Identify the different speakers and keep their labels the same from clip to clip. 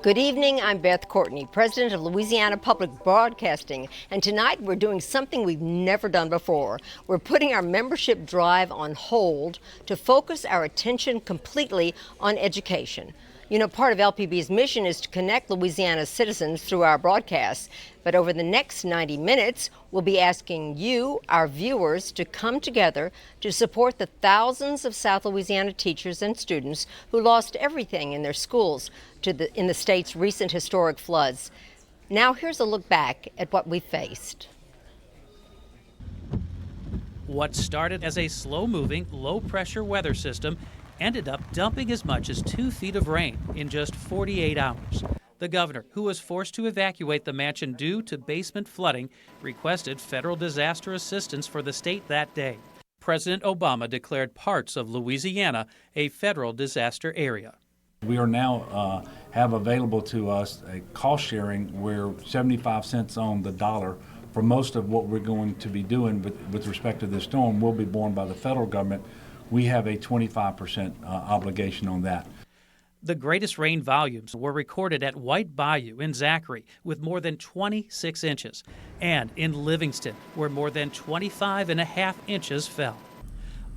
Speaker 1: Good evening, I'm Beth Courtney, President of Louisiana Public Broadcasting, and tonight we're doing something we've never done before. We're putting our membership drive on hold to focus our attention completely on education. You know, part of LPB's mission is to connect Louisiana's citizens through our broadcasts. But over the next 90 minutes, we'll be asking you, our viewers, to come together to support the thousands of South Louisiana teachers and students who lost everything in their schools in the state's recent historic floods. Now here's a look back at what we faced.
Speaker 2: What started as a slow-moving, low-pressure weather system ended up dumping as much as 2 feet of rain in just 48 hours. The governor, who was forced to evacuate the mansion due to basement flooding, requested federal disaster assistance for the state that day. President Obama declared parts of Louisiana a federal disaster area.
Speaker 3: We are now have available to us a cost sharing where 75 cents on the dollar for most of what we're going to be doing with respect to this storm will be borne by the federal government. We have a 25% obligation on that.
Speaker 2: The greatest rain volumes were recorded at White Bayou in Zachary with more than 26 inches, and in Livingston where more than 25.5 inches fell.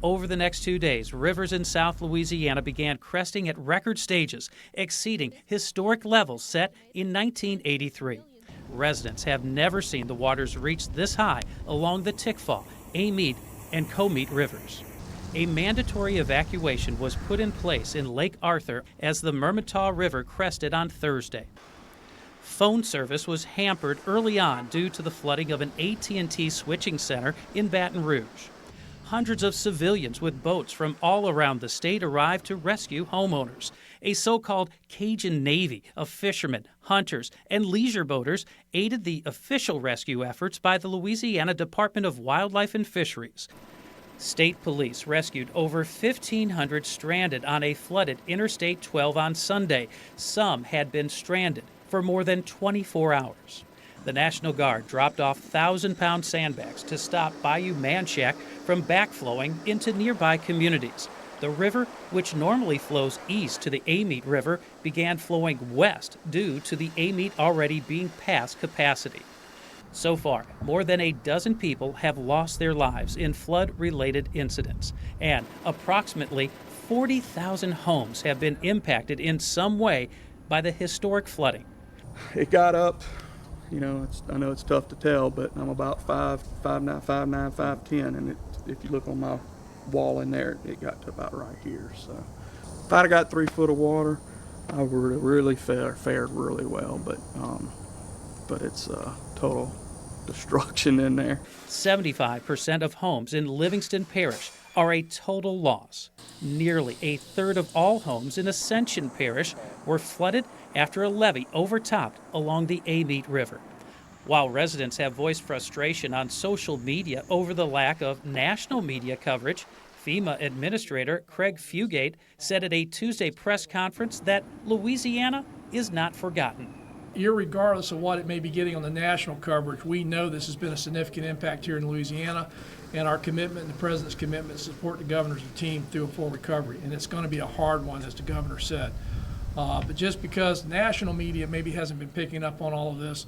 Speaker 2: Over the next 2 days, rivers in South Louisiana began cresting at record stages, exceeding historic levels set in 1983. Residents have never seen the waters reach this high along the Tickfaw, Amant, and Comite rivers. A mandatory evacuation was put in place in Lake Arthur as the Mermitaw River crested on Thursday. Phone service was hampered early on due to the flooding of an AT&T switching center in Baton Rouge. Hundreds of civilians with boats from all around the state arrived to rescue homeowners. A so-called Cajun Navy of fishermen, hunters, and leisure boaters aided the official rescue efforts by the Louisiana Department of Wildlife and Fisheries. State police rescued over 1,500 stranded on a flooded Interstate 12 on Sunday. Some had been stranded for more than 24 hours. The National Guard dropped off 1,000-pound sandbags to stop Bayou Manchac from backflowing into nearby communities. The river, which normally flows east to the Amant River, began flowing west due to the Amant already being past capacity. So far, more than a dozen people have lost their lives in flood-related incidents, and approximately 40,000 homes have been impacted in some way by the historic flooding.
Speaker 4: It got up, you know, I know it's tough to tell, but I'm about 5'9", 5'10", and if you look on my wall in there, it got to about right here. So if I'd have got 3 foot of water, I would have really fared really well, but it's total destruction in there.
Speaker 2: 75% of homes in Livingston Parish are a total loss. Nearly a third of all homes in Ascension Parish were flooded after a levee overtopped along the Amant River. While residents have voiced frustration on social media over the lack of national media coverage, FEMA Administrator Craig Fugate said at a Tuesday press conference that Louisiana is not forgotten.
Speaker 5: Irregardless of what it may be getting on the national coverage, we know this has been a significant impact here in Louisiana, and our commitment and the President's commitment to support the governor's team through a full recovery. And it's going to be a hard one, as the governor said. But just because national media maybe hasn't been picking up on all of this,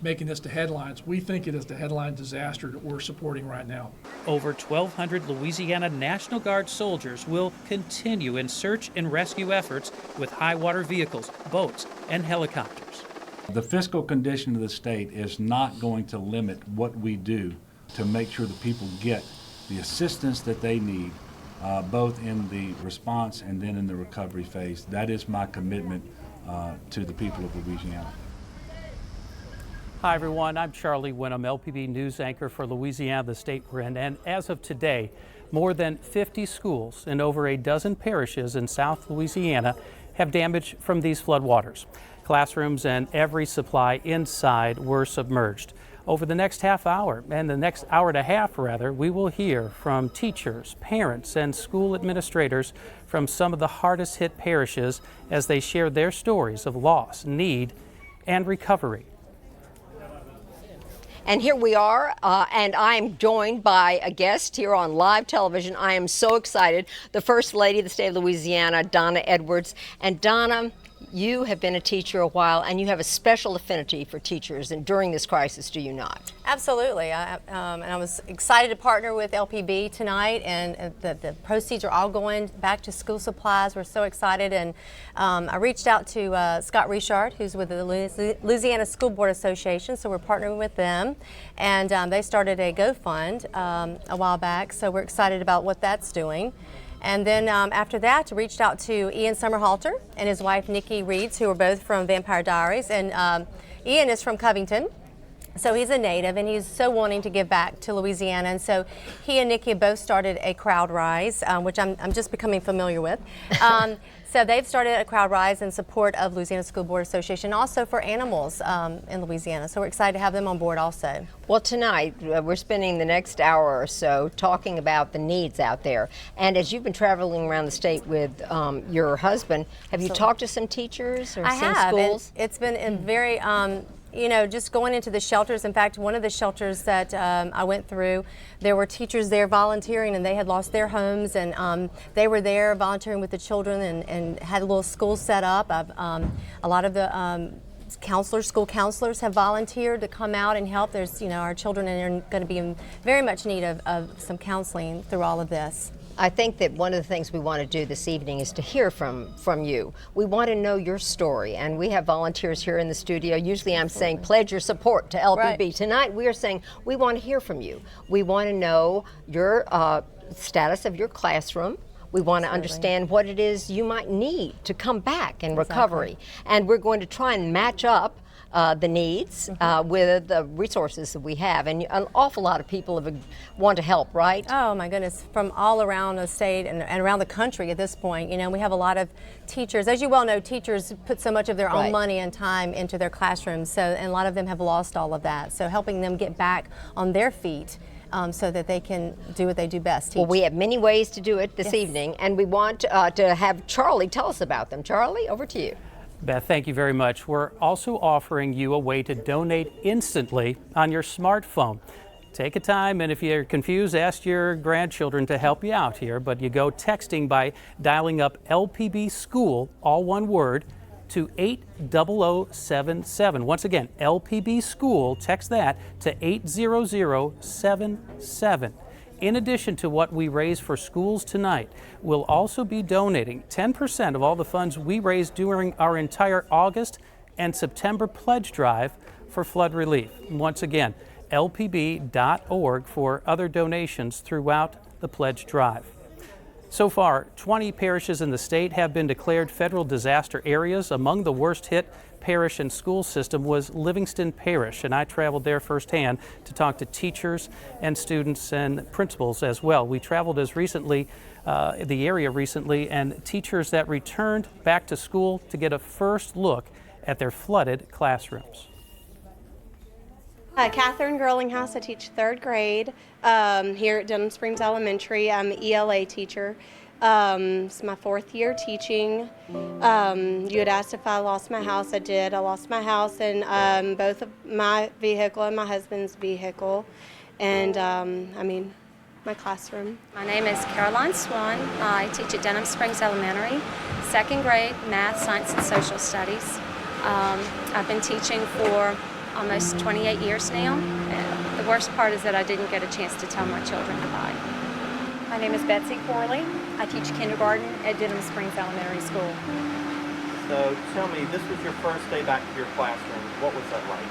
Speaker 5: making this the headlines, we think it is the headline disaster that we're supporting right now.
Speaker 2: Over 1,200 Louisiana National Guard soldiers will continue in search and rescue efforts with high water vehicles, boats, and helicopters.
Speaker 3: The fiscal condition of the state is not going to limit what we do to make sure that people get the assistance that they need, both in the response and then in the recovery phase. That is my commitment to the people of Louisiana.
Speaker 2: Hi, everyone. I'm Charlie Whinham, LPB news anchor for Louisiana, the state we're in. And as of today, more than 50 schools in over a dozen parishes in South Louisiana have damage from these floodwaters. Classrooms and every supply inside were submerged. Over the next half hour, and the next hour and a half rather, we will hear from teachers, parents, and school administrators from some of the hardest hit parishes as they share their stories of loss, need, and recovery.
Speaker 1: And here we are, and I am joined by a guest here on live television. I am so excited. The First Lady of the state of Louisiana, Donna Edwards. And Donna, you have been a teacher a while, and you have a special affinity for teachers and during this crisis, do you not?
Speaker 6: Absolutely. And I was excited to partner with LPB tonight, and the proceeds are all going back to school supplies. We're so excited. And I reached out to Scott Richard, who's with the Louisiana School Boards Association, so we're partnering with them. And they started a GoFund a while back, so we're excited about what that's doing. And then after that, I reached out to Ian Summerhalter and his wife Nikki Reeds, who are both from Vampire Diaries. And Ian is from Covington, so he's a native, and he's so wanting to give back to Louisiana. And so he and Nikki both started a crowd rise, which I'm just becoming familiar with. So they've started a crowd rise in support of Louisiana School Boards Association, also for animals in Louisiana. So we're excited to have them on board also.
Speaker 1: Well, tonight we're spending the next hour or so talking about the needs out there. And as you've been traveling around the state with your husband, have you talked to some teachers or some schools?
Speaker 6: It's been very, you know, just going into the shelters. In fact, one of the shelters that I went through, there were teachers there volunteering, and they had lost their homes, and they were there volunteering with the children and had a little school set up. A lot of the school counselors have volunteered to come out and help. There's, you know, our children are going to be in very much need of some counseling through all of this.
Speaker 1: I think that one of the things we want to do this evening is to hear from you. We want to know your story, and we have volunteers here in the studio. Usually I'm saying pledge your support to LPB.
Speaker 6: Right.
Speaker 1: Tonight we are saying we want to hear from you. We want to know your status of your classroom. We want to understand what it is you might need to come back in recovery. And we're going to try and match up the needs with the resources that we have. And an awful lot of people want to help, right?
Speaker 6: Oh my goodness, from all around the state and around the country at this point. You know, we have a lot of teachers. As you well know, teachers put so much of their own money and time into their classrooms, and a lot of them have lost all of that. So helping them get back on their feet so that they can do what they do best. Teach.
Speaker 1: Well, we have many ways to do it this evening, and we want to have Charlie tell us about them. Charlie, over to you.
Speaker 2: Beth, thank you very much. We're also offering you a way to donate instantly on your smartphone. Take a time, and if you're confused, ask your grandchildren to help you out here. But you go texting by dialing up LPB School, all one word, to 80077. Once again, LPB School, text that to 80077. In addition to what we raise for schools tonight, we'll also be donating 10% of all the funds we raise during our entire August and September pledge drive for flood relief. Once again, lpb.org for other donations throughout the pledge drive. So far, 20 parishes in the state have been declared federal disaster areas. Among the worst hit parish and school system was Livingston Parish, and I traveled there firsthand to talk to teachers and students and principals as well. We traveled the area recently, and teachers that returned back to school to get a first look at their flooded classrooms.
Speaker 7: Catherine Girlinghouse. I teach third grade here at Denham Springs Elementary. I'm an ELA teacher. It's my fourth year teaching. You had asked if I lost my house. I did. I lost my house and both of my vehicle and my husband's vehicle, and my classroom.
Speaker 8: My name is Caroline Swan. I teach at Denham Springs Elementary, second grade, math, science, and social studies. I've been teaching for almost 28 years now. And the worst part is that I didn't get a chance to tell my children goodbye.
Speaker 9: My name is Betsy Corley. I teach kindergarten at Denham Springs Elementary School.
Speaker 10: So tell me, this was your first day back to your classroom. What was that like?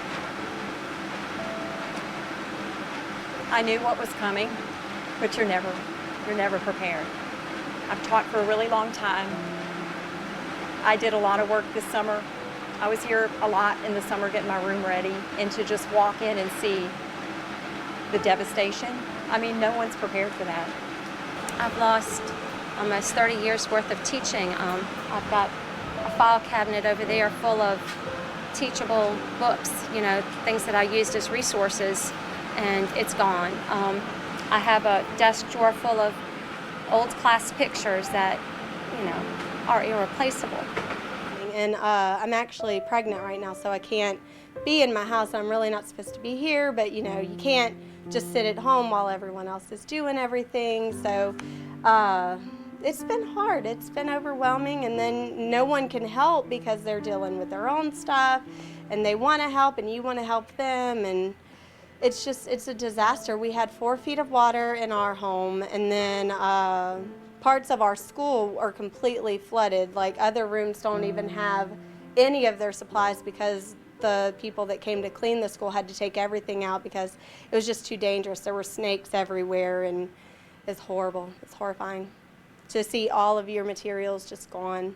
Speaker 9: I knew what was coming, but you're never prepared. I've taught for a really long time. I did a lot of work this summer. I was here a lot in the summer getting my room ready, and to just walk in and see the devastation, I mean, no one's prepared for that.
Speaker 8: I've lost almost 30 years worth of teaching. I've got a file cabinet over there full of teachable books, you know, things that I used as resources, and it's gone. I have a desk drawer full of old class pictures that, you know, are irreplaceable.
Speaker 7: And I'm actually pregnant right now, so I can't be in my house. I'm really not supposed to be here, but you know, you can't just sit at home while everyone else is doing everything. So it's been hard. It's been overwhelming, and then no one can help because they're dealing with their own stuff, and they want to help, and you want to help them, and it's a disaster. We had 4 feet of water in our home, and then parts of our school are completely flooded. Like, other rooms don't even have any of their supplies because the people that came to clean the school had to take everything out because it was just too dangerous. There were snakes everywhere, and it's horrible. It's horrifying to see all of your materials just gone.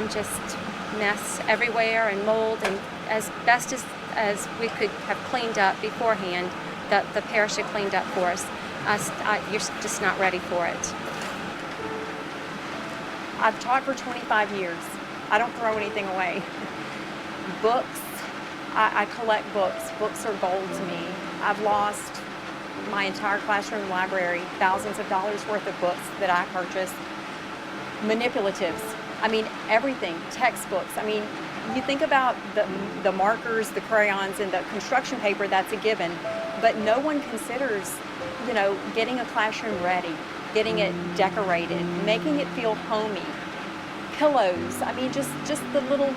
Speaker 8: Just mess everywhere and mold, and as best as we could have cleaned up beforehand, that the parish had cleaned up for us. You're just not ready for it.
Speaker 9: I've taught for 25 years. I don't throw anything away. Books, I collect books. Books are gold to me. I've lost my entire classroom library, thousands of dollars worth of books that I purchased. Manipulatives, I mean, everything, textbooks. I mean, you think about the markers, the crayons, and the construction paper, that's a given, but no one considers, you know, getting a classroom ready, getting it decorated, making it feel homey. Pillows, I mean, just the little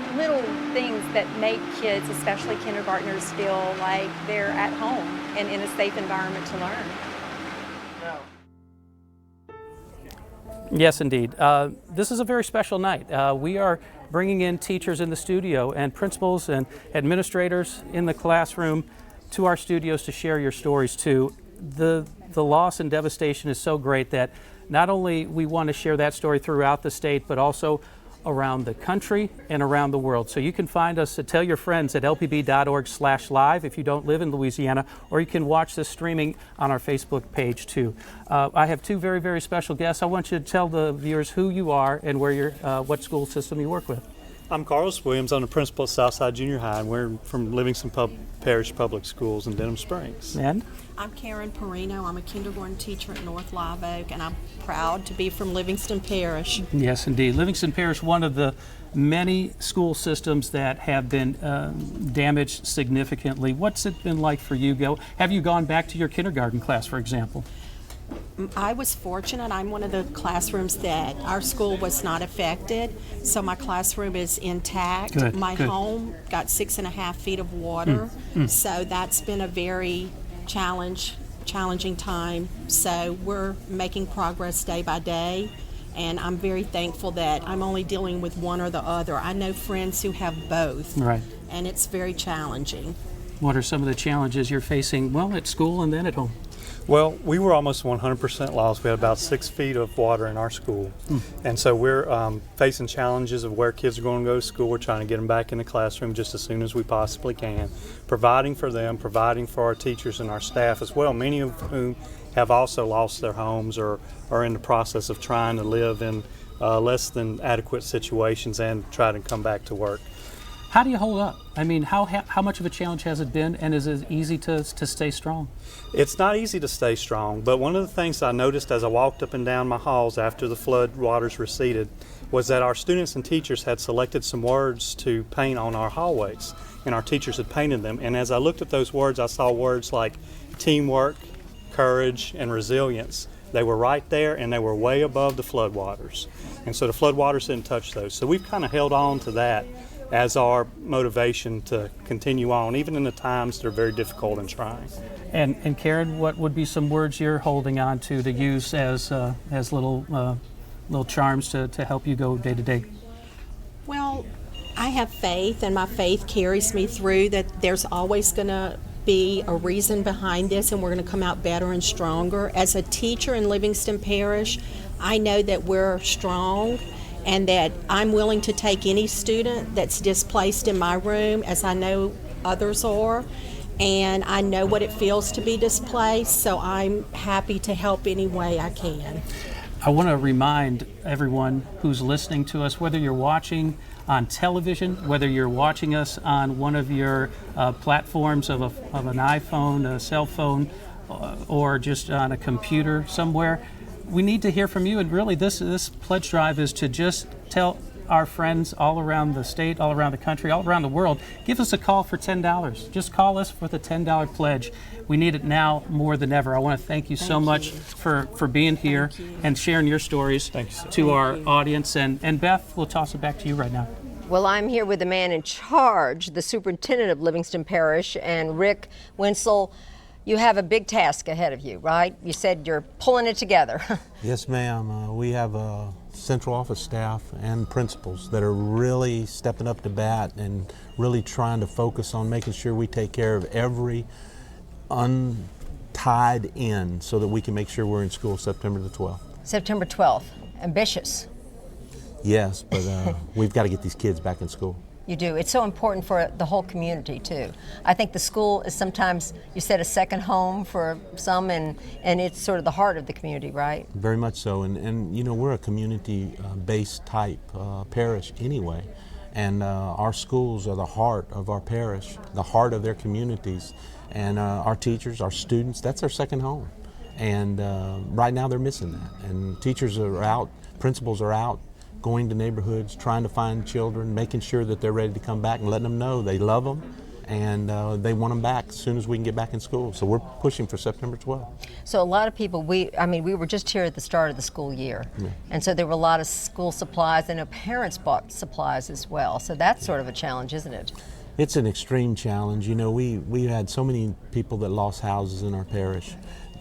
Speaker 9: things that make kids, especially kindergartners, feel like they're at home and in a safe environment to learn.
Speaker 2: Yes, indeed. This is a very special night. We are bringing in teachers in the studio and principals and administrators in the classroom to our studios to share your stories too. The loss and devastation is so great that not only we want to share that story throughout the state, but also around the country and around the world. So you can find us, tell your friends at lpb.org/live if you don't live in Louisiana, or you can watch this streaming on our Facebook page too. I have 2 very, very special guests. I want you to tell the viewers who you are and where you're, what school system you work with.
Speaker 11: I'm Carlos Williams. I'm the principal at Southside Junior High, and we're from Livingston Parish Public Schools in Denham Springs.
Speaker 2: And?
Speaker 12: I'm Karin Parrino. I'm a kindergarten teacher at North Live Oak, and I'm proud to be from Livingston Parish.
Speaker 2: Yes, indeed. Livingston Parish, one of the many school systems that have been damaged significantly. What's it been like for you, Gail? Have you gone back to your kindergarten class, for example?
Speaker 12: I was fortunate. I'm one of the classrooms that our school was not affected, so my classroom is intact.
Speaker 2: Good,
Speaker 12: my
Speaker 2: good.
Speaker 12: home got 6.5 feet of water, so that's been a very challenging time. So we're making progress day by day, and I'm very thankful that I'm only dealing with one or the other. I know friends who have both,
Speaker 2: Right.
Speaker 12: and it's very challenging.
Speaker 2: What are some of the challenges you're facing, well, at school and then at home?
Speaker 11: Well, we were almost 100% lost. We had about 6 feet of water in our school. And so we're facing challenges of where kids are going to go to school. We're trying to get them back in the classroom just as soon as we possibly can, providing for them, providing for our teachers and our staff as well, many of whom have also lost their homes or are in the process of trying to live in less than adequate situations and try to come back to work.
Speaker 2: How do you hold up? I mean, how much of a challenge has it been, and is it easy to stay strong?
Speaker 11: It's not easy to stay strong, but one of the things I noticed as I walked up and down my halls after the flood waters receded was that our students and teachers had selected some words to paint on our hallways, and our teachers had painted them. And as I looked at those words, I saw words like teamwork, courage, and resilience. They were right there, and they were way above the floodwaters. And so the floodwaters didn't touch those. So we've kind of held on to that as our motivation to continue on, even in the times that are very difficult and trying.
Speaker 2: And Karin, what would be some words you're holding on to use as little charms to help you go day to day?
Speaker 12: Well, I have faith, and my faith carries me through that there's always going to be a reason behind this, and we're going to come out better and stronger. As a teacher in Livingston Parish, I know that we're strong and that I'm willing to take any student that's displaced in my room, as I know others are, and I know what it feels to be displaced, so I'm happy to help any way I can.
Speaker 2: I want to remind everyone who's listening to us, whether you're watching on television, whether you're watching us on one of your platforms of an iPhone, a cell phone, or just on a computer somewhere, we need to hear from you. And really this pledge drive is to just tell our friends all around the state, all around the country, all around the world. Give us a call for $10. Just call us for the $10 pledge. We need it now more than ever. I want to thank you so much for being here and sharing your stories to our audience. And Beth, we'll toss it back to you right now.
Speaker 1: Well, I'm here with the man in charge, the superintendent of Livingston Parish, and Rick Wentzel. You have a big task ahead of you, right? You said you're pulling it together.
Speaker 13: Yes, ma'am. We have central office staff and principals that are really stepping up to bat and really trying to focus on making sure we take care of every untied end so that we can make sure we're in school September the 12th.
Speaker 1: September 12th. Ambitious.
Speaker 13: Yes, but we've got to get these kids back in school.
Speaker 1: You do. It's so important for the whole community, too. I think the school is sometimes, you said, a second home for some, and it's sort of the heart of the community, right?
Speaker 13: Very much so. And you know, we're a community-based type parish anyway. And our schools are the heart of our parish, the heart of their communities. And our teachers, our students, that's our second home. And right now they're missing that. And teachers are out, principals are out, going to neighborhoods, trying to find children, making sure that they're ready to come back and letting them know they love them and they want them back as soon as we can get back in school. So we're pushing for September 12th.
Speaker 1: So a lot of people, we were just here at the start of the school year. Yeah. And so there were a lot of school supplies, and parents bought supplies as well. So that's sort of a challenge, isn't it?
Speaker 13: It's an extreme challenge. You know, we had so many people that lost houses in our parish.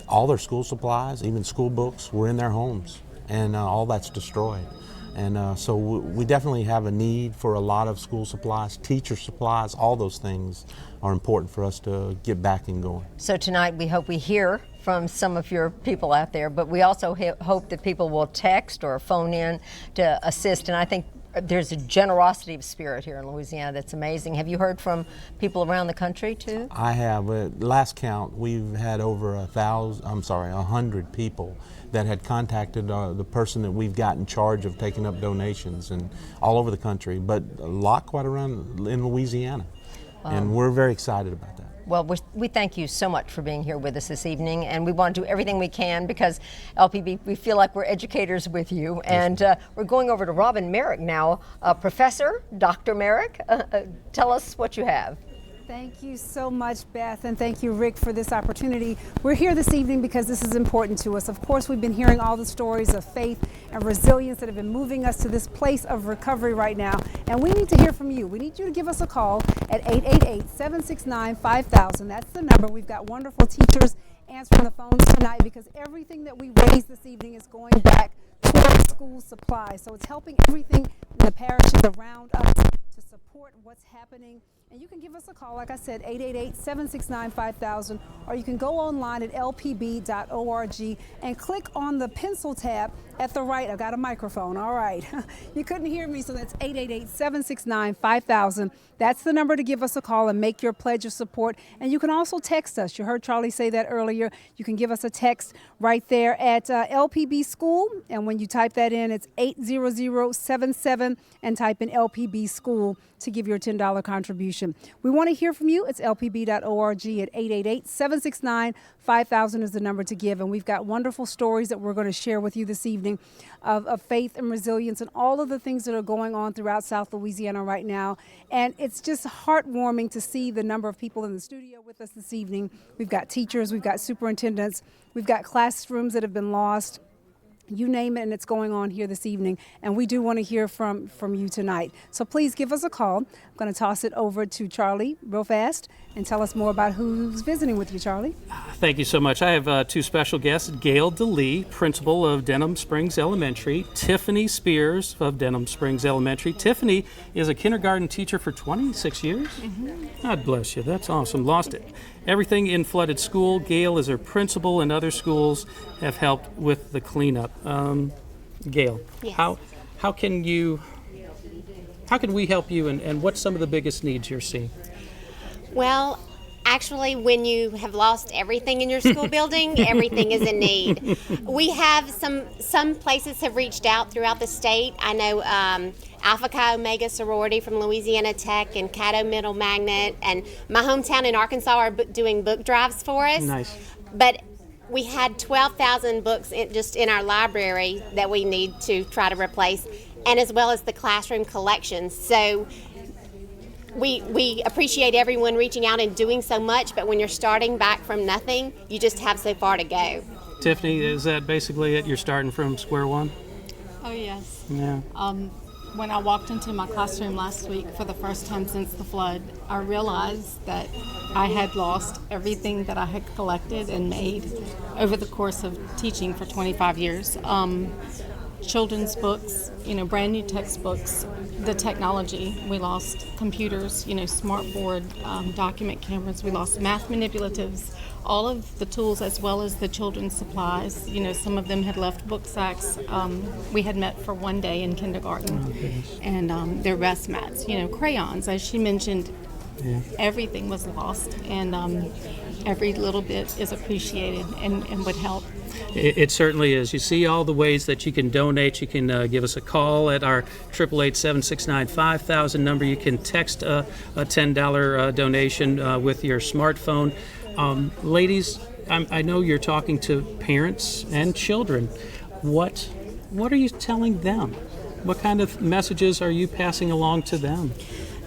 Speaker 13: All their school supplies, even school books, were in their homes, and all that's destroyed. And so we definitely have a need for a lot of school supplies, teacher supplies, all those things are important for us to get back and going.
Speaker 1: So tonight we hope we hear from some of your people out there, but we also hope that people will text or phone in to assist. And I think there's a generosity of spirit here in Louisiana that's amazing. Have you heard from people around the country too?
Speaker 13: I have. Last count, we've had over 100 people that had contacted the person that we've got in charge of taking up donations, and all over the country, but a lot quite around in Louisiana. And we're very excited about that.
Speaker 1: Well, we thank you so much for being here with us this evening, and we want to do everything we can because LPB, we feel like we're educators with you. And we're going over to Robyn Merrick now. Professor, Dr. Merrick, tell us what you have.
Speaker 14: Thank you so much, Beth, and thank you, Rick, for this opportunity. We're here this evening because this is important to us. Of course, we've been hearing all the stories of faith and resilience that have been moving us to this place of recovery right now, and we need to hear from you. We need you to give us a call at 888-769-5000. That's the number. We've got wonderful teachers answering the phones tonight because everything that we raise this evening is going back towards school supplies. So it's helping everything in the parishes around us to support what's happening. And you can give us a call, like I said, 888-769-5000, or you can go online at lpb.org and click on the pencil tab at the right. I've got a microphone, all right. You couldn't hear me, so that's 888-769-5000. That's the number to give us a call and make your pledge of support. And you can also text us. You heard Charlie say that earlier. You can give us a text right there at LPB School. And when you type that in, it's 80077 and type in LPB School to give your $10 contribution. We want to hear from you. It's lpb.org at 888-769-5000 is the number to give. And we've got wonderful stories that we're going to share with you this evening of faith and resilience and all of the things that are going on throughout South Louisiana right now. And it's just heartwarming to see the number of people in the studio with us this evening. We've got teachers, we've got superintendents, we've got classrooms that have been lost. You name it, and it's going on here this evening. And we do want to hear from you tonight. So please give us a call. I'm going to toss it over to Charlie real fast and tell us more about who's visiting with you, Charlie.
Speaker 2: Thank you so much. I have two special guests, Gail DeLee, principal of Denham Springs Elementary, Tiffany Spears of Denham Springs Elementary. Tiffany is a kindergarten teacher for 26 years. Mm-hmm. God bless you. That's awesome. Lost it. Everything in flooded school. Gail is her principal, and other schools have helped with the cleanup. Gail, yes. How can we help you, and what's some of the biggest needs you're seeing?
Speaker 15: Well, actually, when you have lost everything in your school building, everything is in need. We have some places have reached out throughout the state. I know Alpha Chi Omega Sorority from Louisiana Tech and Caddo Middle Magnet, and my hometown in Arkansas are doing book drives for us.
Speaker 2: Nice.
Speaker 15: But we had 12,000 books just in our library that we need to try to replace. and as well as the classroom collections. So we appreciate everyone reaching out and doing so much, but when you're starting back from nothing, you just have so far to go.
Speaker 2: Tiffany, is that basically it? You're starting from square one?
Speaker 16: Oh, yes.
Speaker 2: Yeah.
Speaker 16: When I walked into my classroom last week for the first time since the flood, I realized that I had lost everything that I had collected and made over the course of teaching for 25 years. Children's books, brand new textbooks, the technology. We lost computers, smartboard, document cameras. We lost math manipulatives, all of the tools as well as the children's supplies. Some of them had left book sacks. We had met for one day in kindergarten. And their rest mats, crayons, as she mentioned. Yeah. Everything was lost, and every little bit is appreciated and would help.
Speaker 2: It certainly is. You see all the ways that you can donate. You can give us a call at our 888-769-5000 number. You can text a $10 donation with your smartphone. Ladies, I know you're talking to parents and children. What are you telling them? What kind of messages are you passing along to them?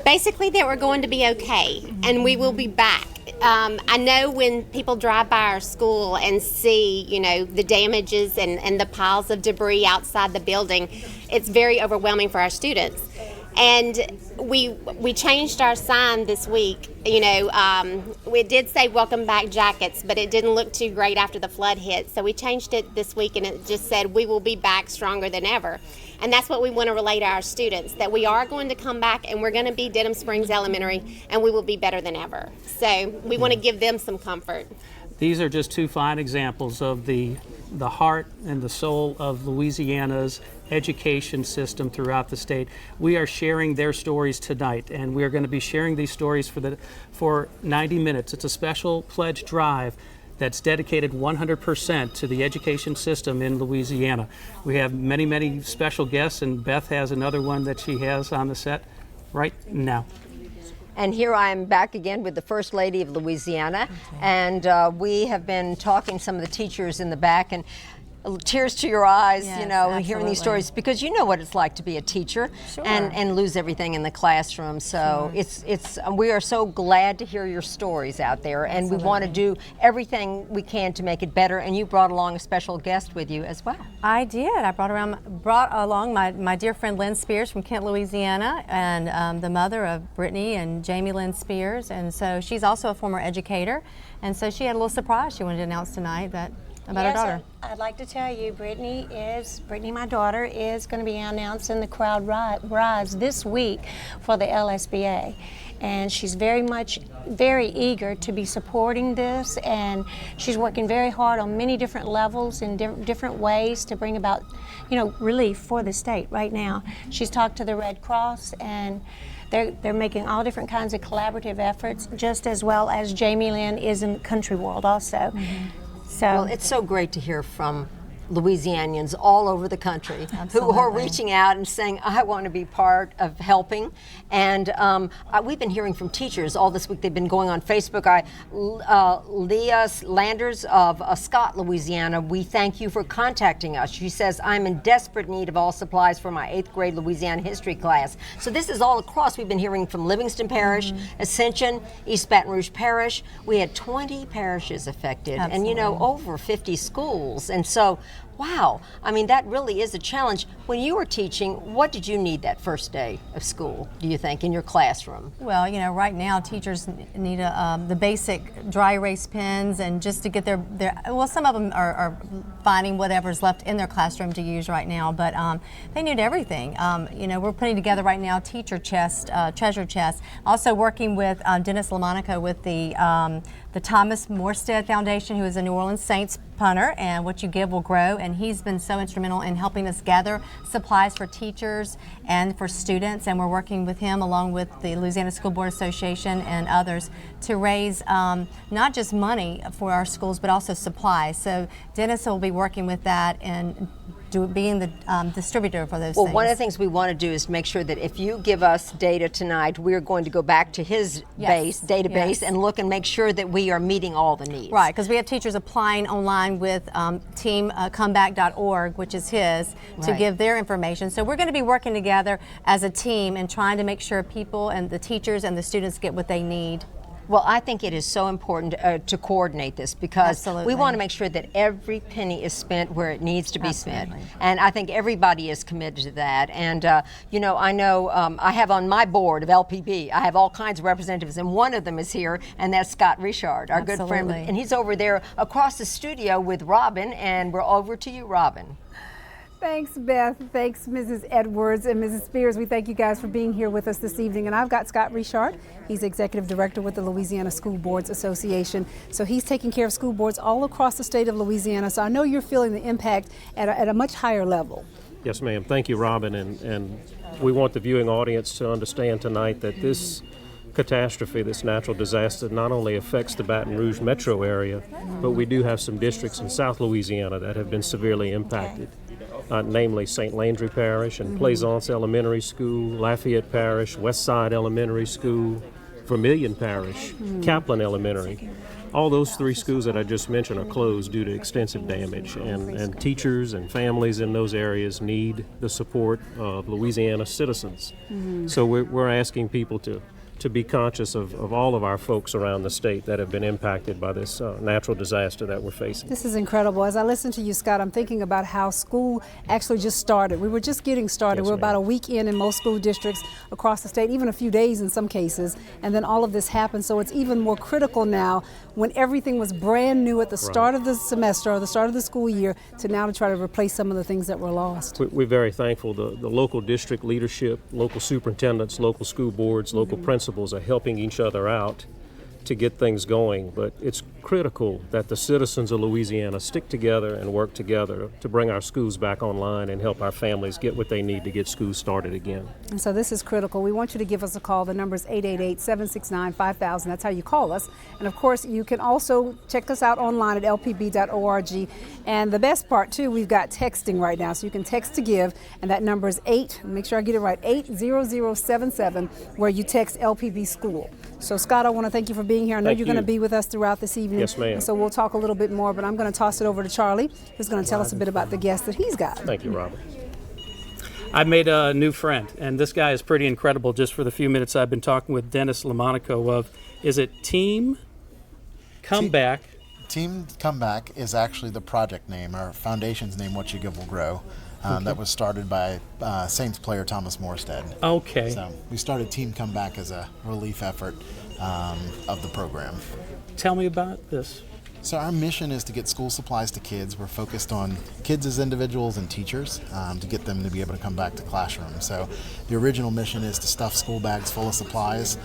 Speaker 15: Basically that we're going to be okay, and we will be back. I know when people drive by our school and see, the damages and the piles of debris outside the building, it's very overwhelming for our students. And we changed our sign this week. We did say welcome back jackets, but it didn't look too great after the flood hit. So we changed it this week, and it just said we will be back stronger than ever. And that's what we want to relay to our students, that we are going to come back and we're going to be Denham Springs Elementary, and we will be better than ever. So we want to give them some comfort.
Speaker 2: These are just two fine examples of the heart and the soul of Louisiana's education system throughout the state. We are sharing their stories tonight, and we are going to be sharing these stories for 90 minutes. It's a special pledge drive that's dedicated 100% to the education system in Louisiana. We have many, many special guests, and Beth has another one that she has on the set right now.
Speaker 1: And here I am back again with the First Lady of Louisiana, and we have been talking to some of the teachers in the back, and tears to your eyes,
Speaker 6: Yes,
Speaker 1: hearing
Speaker 6: absolutely.
Speaker 1: these stories, because you know what it's like to be a teacher.
Speaker 6: Sure.
Speaker 1: and lose everything in the classroom. So it's we are so glad to hear your stories out there, and we want to do everything we can to make it better. And you brought along a special guest with you as well.
Speaker 6: I did. I brought along my dear friend Lynne Spears from Kent, Louisiana, and the mother of Brittany and Jamie Lynne Spears. And so she's also a former educator. And so she had a little surprise she wanted to announce tonight about her daughter.
Speaker 17: I'd like to tell you, Brittany, my daughter, is going to be announcing the Crowd Rise this week for the LSBA. And she's very eager to be supporting this, and she's working very hard on many different levels and different ways to bring about, relief for the state right now. She's talked to the Red Cross, and they're making all different kinds of collaborative efforts, just as well as Jamie Lynn is in the country world also.
Speaker 1: Mm-hmm. Well, it's so great to hear from Louisianians all over the country who are reaching out and saying, I want to be part of helping. And we've been hearing from teachers all this week. They've been going on Facebook. Leah Landers of Scott, Louisiana, we thank you for contacting us. She says, I'm in desperate need of all supplies for my 8th grade Louisiana history class. So this is all across. We've been hearing from Livingston Parish, Ascension, East Baton Rouge Parish. We had 20 parishes affected.
Speaker 6: Absolutely.
Speaker 1: And, over 50 schools. And so, wow, that really is a challenge. When you were teaching, what did you need that first day of school, do you think, in your classroom?
Speaker 6: Well, right now teachers need the basic dry erase pens, and just to get their some of them are finding whatever's left in their classroom to use right now, but they need everything. We're putting together right now teacher chest, treasure chest, also working with Dennis Lomonaco with the Thomas Morstead Foundation, who is a New Orleans Saints punter, and What You Give Will Grow, and he's been so instrumental in helping us gather supplies for teachers and for students, and we're working with him along with the Louisiana School Boards Association and others to raise not just money for our schools but also supplies. So Dennis will be working with that and being the distributor for those
Speaker 1: Well,
Speaker 6: things.
Speaker 1: one of the things we want to do is make sure that if you give us data tonight, we're going to go back to his database and look and make sure that we are meeting all the needs.
Speaker 6: Right, because we have teachers applying online with teamcomeback.org, which is his, to give their information. So we're going to be working together as a team and trying to make sure people and the teachers and the students get what they need.
Speaker 1: Well, I think it is so important to coordinate this because we want to make sure that every penny is spent where it needs to be spent. And I think everybody is committed to that. And, you know, I know I have on my board of LPB, I have all kinds of representatives, and one of them is here, and that's Scott Richard, our good friend. And he's over there across the studio with Robyn, and we're over to you, Robyn.
Speaker 14: Thanks, Beth. Thanks, Mrs. Edwards and Mrs. Spears. We thank you guys for being here with us this evening. And I've got Scott Richard. He's Executive Director with the Louisiana School Boards Association. So he's taking care of school boards all across the state of Louisiana. So I know you're feeling the impact at a much higher level.
Speaker 18: Yes, ma'am. Thank you, Robyn. And we want the viewing audience to understand tonight that this catastrophe, this natural disaster, not only affects the Baton Rouge metro area, but we do have some districts in South Louisiana that have been severely impacted. Namely St. Landry Parish and Plaisance Elementary School, Lafayette Parish, Westside Elementary School, Vermilion Parish, Kaplan Elementary. All those three schools that I just mentioned are closed due to extensive damage, and teachers and families in those areas need the support of Louisiana citizens. So we're asking people to be conscious of all of our folks around the state that have been impacted by this natural disaster that we're facing.
Speaker 14: This is incredible. As I listen to you, Scott, I'm thinking about how school actually just started. We were just getting started. We're about a week in most school districts across the state, even a few days in some cases, and then all of this happened. So it's even more critical now when everything was brand new at the start of the semester or the start of the school year to now to try to replace some of the things that were lost.
Speaker 18: We're very thankful. The local district leadership, local superintendents, local school boards, local principals are helping each other out to get things going, but it's critical that the citizens of Louisiana stick together and work together to bring our schools back online and help our families get what they need to get schools started again.
Speaker 14: And so this is critical. We want you to give us a call. The number is 888-769-5000. That's how you call us. And of course, you can also check us out online at lpb.org. And the best part too, we've got texting right now. So you can text to give, and that number is make sure I get it right, 80077, where you text LPB School. So Scott, I want to thank you for being here. I know you're going to be with us throughout this evening.
Speaker 18: Yes, ma'am.
Speaker 14: So we'll talk a little bit more, but I'm going to toss it over to Charlie, who's going to tell us a bit about the guest that he's got.
Speaker 18: Thank you, Robyn.
Speaker 2: I made a new friend, and this guy is pretty incredible. Just for the few minutes I've been talking with Dennis Lomonaco of, is it Team Comeback?
Speaker 19: Team Comeback is actually the project name, our foundation's name, What You Give Will Grow. That was started by Saints player Thomas Morstead.
Speaker 2: Okay.
Speaker 19: So we started Team Comeback as a relief effort of the program.
Speaker 2: Tell me about this.
Speaker 19: So our mission is to get school supplies to kids. We're focused on kids as individuals and teachers to get them to be able to come back to classrooms. So the original mission is to stuff school bags full of supplies.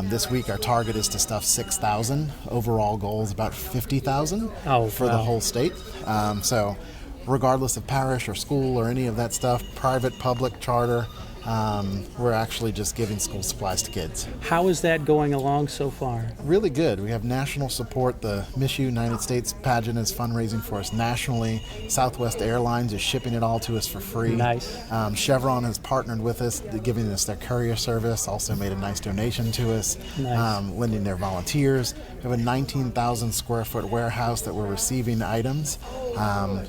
Speaker 19: This week our target is to stuff 6,000. Overall goal is about 50,000 for the whole state. So regardless of parish or school or any of that stuff, private, public, charter, we're actually just giving school supplies to kids.
Speaker 2: How is that going along so far?
Speaker 19: Really good. We have national support. The Miss United States pageant is fundraising for us nationally. Southwest Airlines is shipping it all to us for free.
Speaker 2: Nice.
Speaker 19: Chevron has partnered with us, giving us their courier service, also made a nice donation to us, lending their volunteers. We have a 19,000 square foot warehouse that we're receiving items,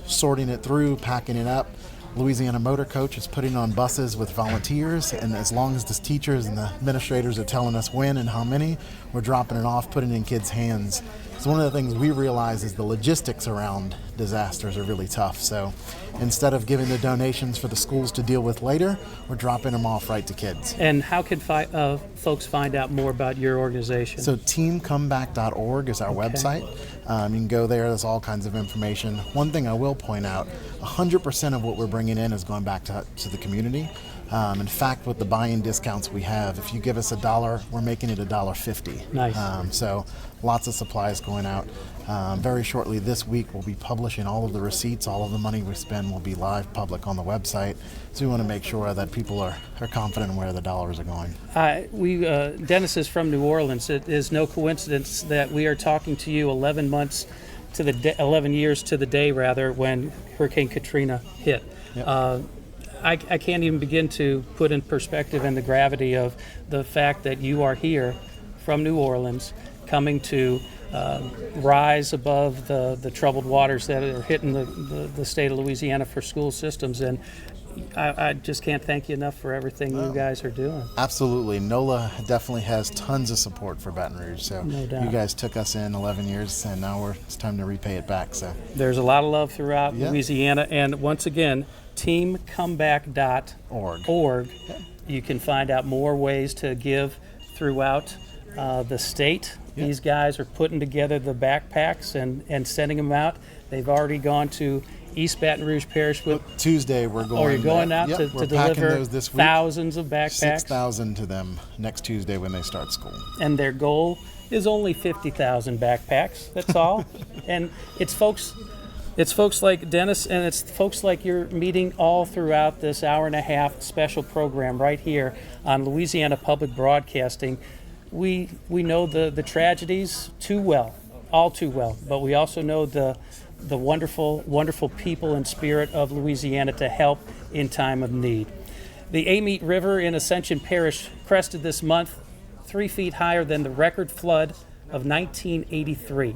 Speaker 19: sorting it through, packing it up. Louisiana Motor Coach is putting on buses with volunteers, and as long as the teachers and the administrators are telling us when and how many, we're dropping it off, putting it in kids' hands. So one of the things we realize is the logistics around disasters are really tough. So instead of giving the donations for the schools to deal with later, we're dropping them off right to kids.
Speaker 2: And how can folks find out more about your organization?
Speaker 19: So teamcomeback.org is our website. You can go there, there's all kinds of information. One thing I will point out, 100% of what we're bringing in is going back to the community. In fact, with the buy-in discounts we have, if you give us $1, we're making it $1.50.
Speaker 2: Nice.
Speaker 19: So lots of supplies going out. Very shortly this week, we'll be publishing all of the receipts. All of the money we spend will be live public on the website. So we want to make sure that people are confident in where the dollars are going.
Speaker 2: Dennis is from New Orleans. It is no coincidence that we are talking to you 11 years to the day, when Hurricane Katrina hit. Yep. I can't even begin to put in perspective and the gravity of the fact that you are here from New Orleans, coming to rise above the troubled waters that are hitting the state of Louisiana for school systems. And I just can't thank you enough for everything you guys are doing.
Speaker 19: Absolutely. NOLA definitely has tons of support for Baton Rouge. So
Speaker 2: No doubt.
Speaker 19: you guys took us in 11 years, and now it's time to repay it back. So
Speaker 2: There's a lot of love throughout Louisiana. And once again, teamcomeback.org. You can find out more ways to give throughout the state. These guys are putting together the backpacks and sending them out. They've already gone to East Baton Rouge Parish with
Speaker 19: Tuesday. We're going.
Speaker 2: Oh, you're going out to
Speaker 19: we're
Speaker 2: deliver
Speaker 19: those this week.
Speaker 2: thousands of backpacks.
Speaker 19: 6,000 to them next Tuesday when they start school.
Speaker 2: And their goal is only 50,000 backpacks. That's all. And it's folks like Dennis, and it's folks like you're meeting all throughout this hour-and-a-half special program right here on Louisiana Public Broadcasting. We know the tragedies too well, all too well, but we also know the wonderful, wonderful people and spirit of Louisiana to help in time of need. The Amant River in Ascension Parish crested this month 3 feet higher than the record flood of 1983.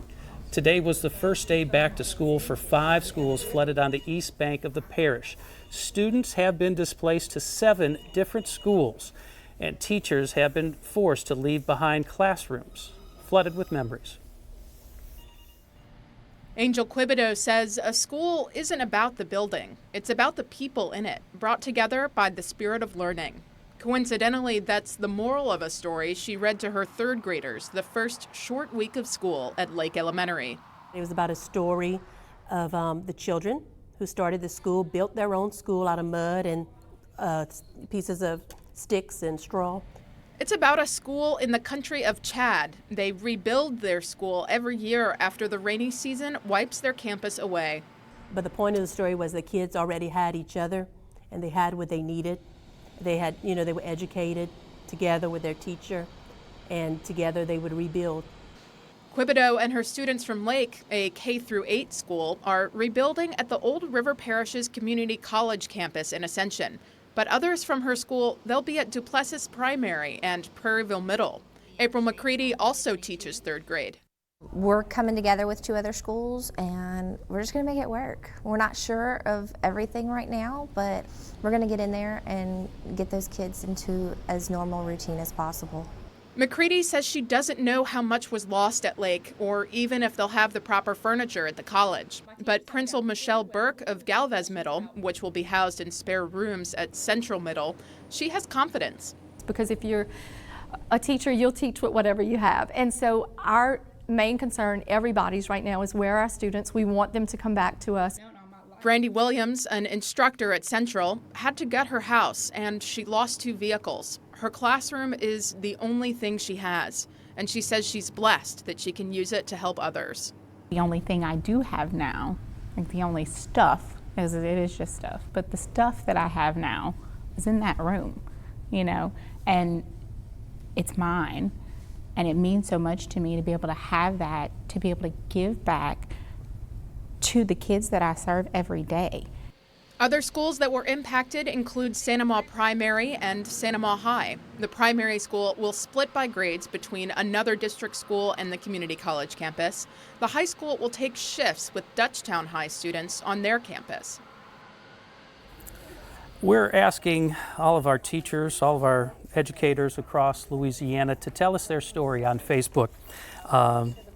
Speaker 2: Today was the first day back to school for 5 schools flooded on the east bank of the parish. Students have been displaced to 7 different schools, and teachers have been forced to leave behind classrooms flooded with memories.
Speaker 20: Angel Quibido says a school isn't about the building. It's about the people in it, brought together by the spirit of learning. Coincidentally, that's the moral of a story she read to her 3rd graders the first short week of school at Lake Elementary.
Speaker 21: It was about a story of the children who started the school, built their own school out of mud and pieces of sticks and straw.
Speaker 20: It's about a school in the country of Chad. They rebuild their school every year after the rainy season wipes their campus away.
Speaker 21: But the point of the story was the kids already had each other, and they had what they needed. They had, they were educated together with their teacher, and together they would rebuild.
Speaker 20: Quibido and her students from Lake, a K-8 school, are rebuilding at the Old River Parish's Community College campus in Ascension. But others from her school, they'll be at Duplessis Primary and Prairieville Middle. April McCready also teaches 3rd grade.
Speaker 22: We're coming together with 2 other schools, and we're just going to make it work. We're not sure of everything right now, but we're going to get in there and get those kids into as normal routine as possible.
Speaker 20: McCready says she doesn't know how much was lost at Lake or even if they'll have the proper furniture at the college. But Principal Michelle Burke of Galvez Middle, which will be housed in spare rooms at Central Middle, she has confidence.
Speaker 23: Because if you're a teacher, you'll teach with whatever you have. And so our main concern, everybody's right now, is where are our students. We want them to come back to us.
Speaker 20: Brandy Williams, an instructor at Central, had to gut her house and she lost 2 vehicles. Her classroom is the only thing she has, and she says she's blessed that she can use it to help others.
Speaker 24: The only thing I do have now, like the only stuff, is it is just stuff, but the stuff that I have now is in that room, and it's mine, and it means so much to me to be able to have that, to be able to give back to the kids that I serve every day.
Speaker 20: Other schools that were impacted include Santa Maria Primary and Santa Maria High. The primary school will split by grades between another district school and the community college campus. The high school will take shifts with Dutchtown High students on their campus.
Speaker 2: We're asking all of our teachers, all of our educators across Louisiana to tell us their story on Facebook.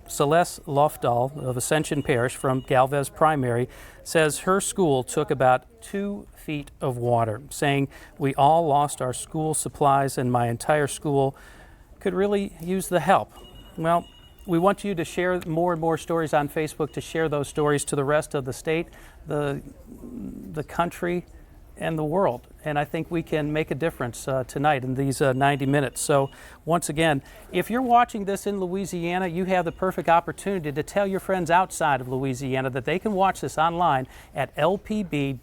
Speaker 2: Celeste Lofdahl of Ascension Parish from Galvez Primary says her school took about 2 feet of water, saying, "We all lost our school supplies and my entire school could really use the help." Well, we want you to share more and more stories on Facebook, to share those stories to the rest of the state, the country, and the world. And I think we can make a difference tonight in these 90 minutes. So once again, if you're watching this in Louisiana, you have the perfect opportunity to tell your friends outside of Louisiana that they can watch this online at lpb.org/live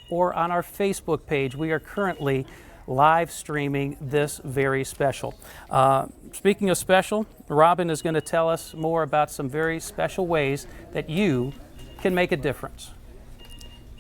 Speaker 2: or on our Facebook page. We are currently live streaming this very special. Speaking of special, Robyn is going to tell us more about some very special ways that you can make a difference.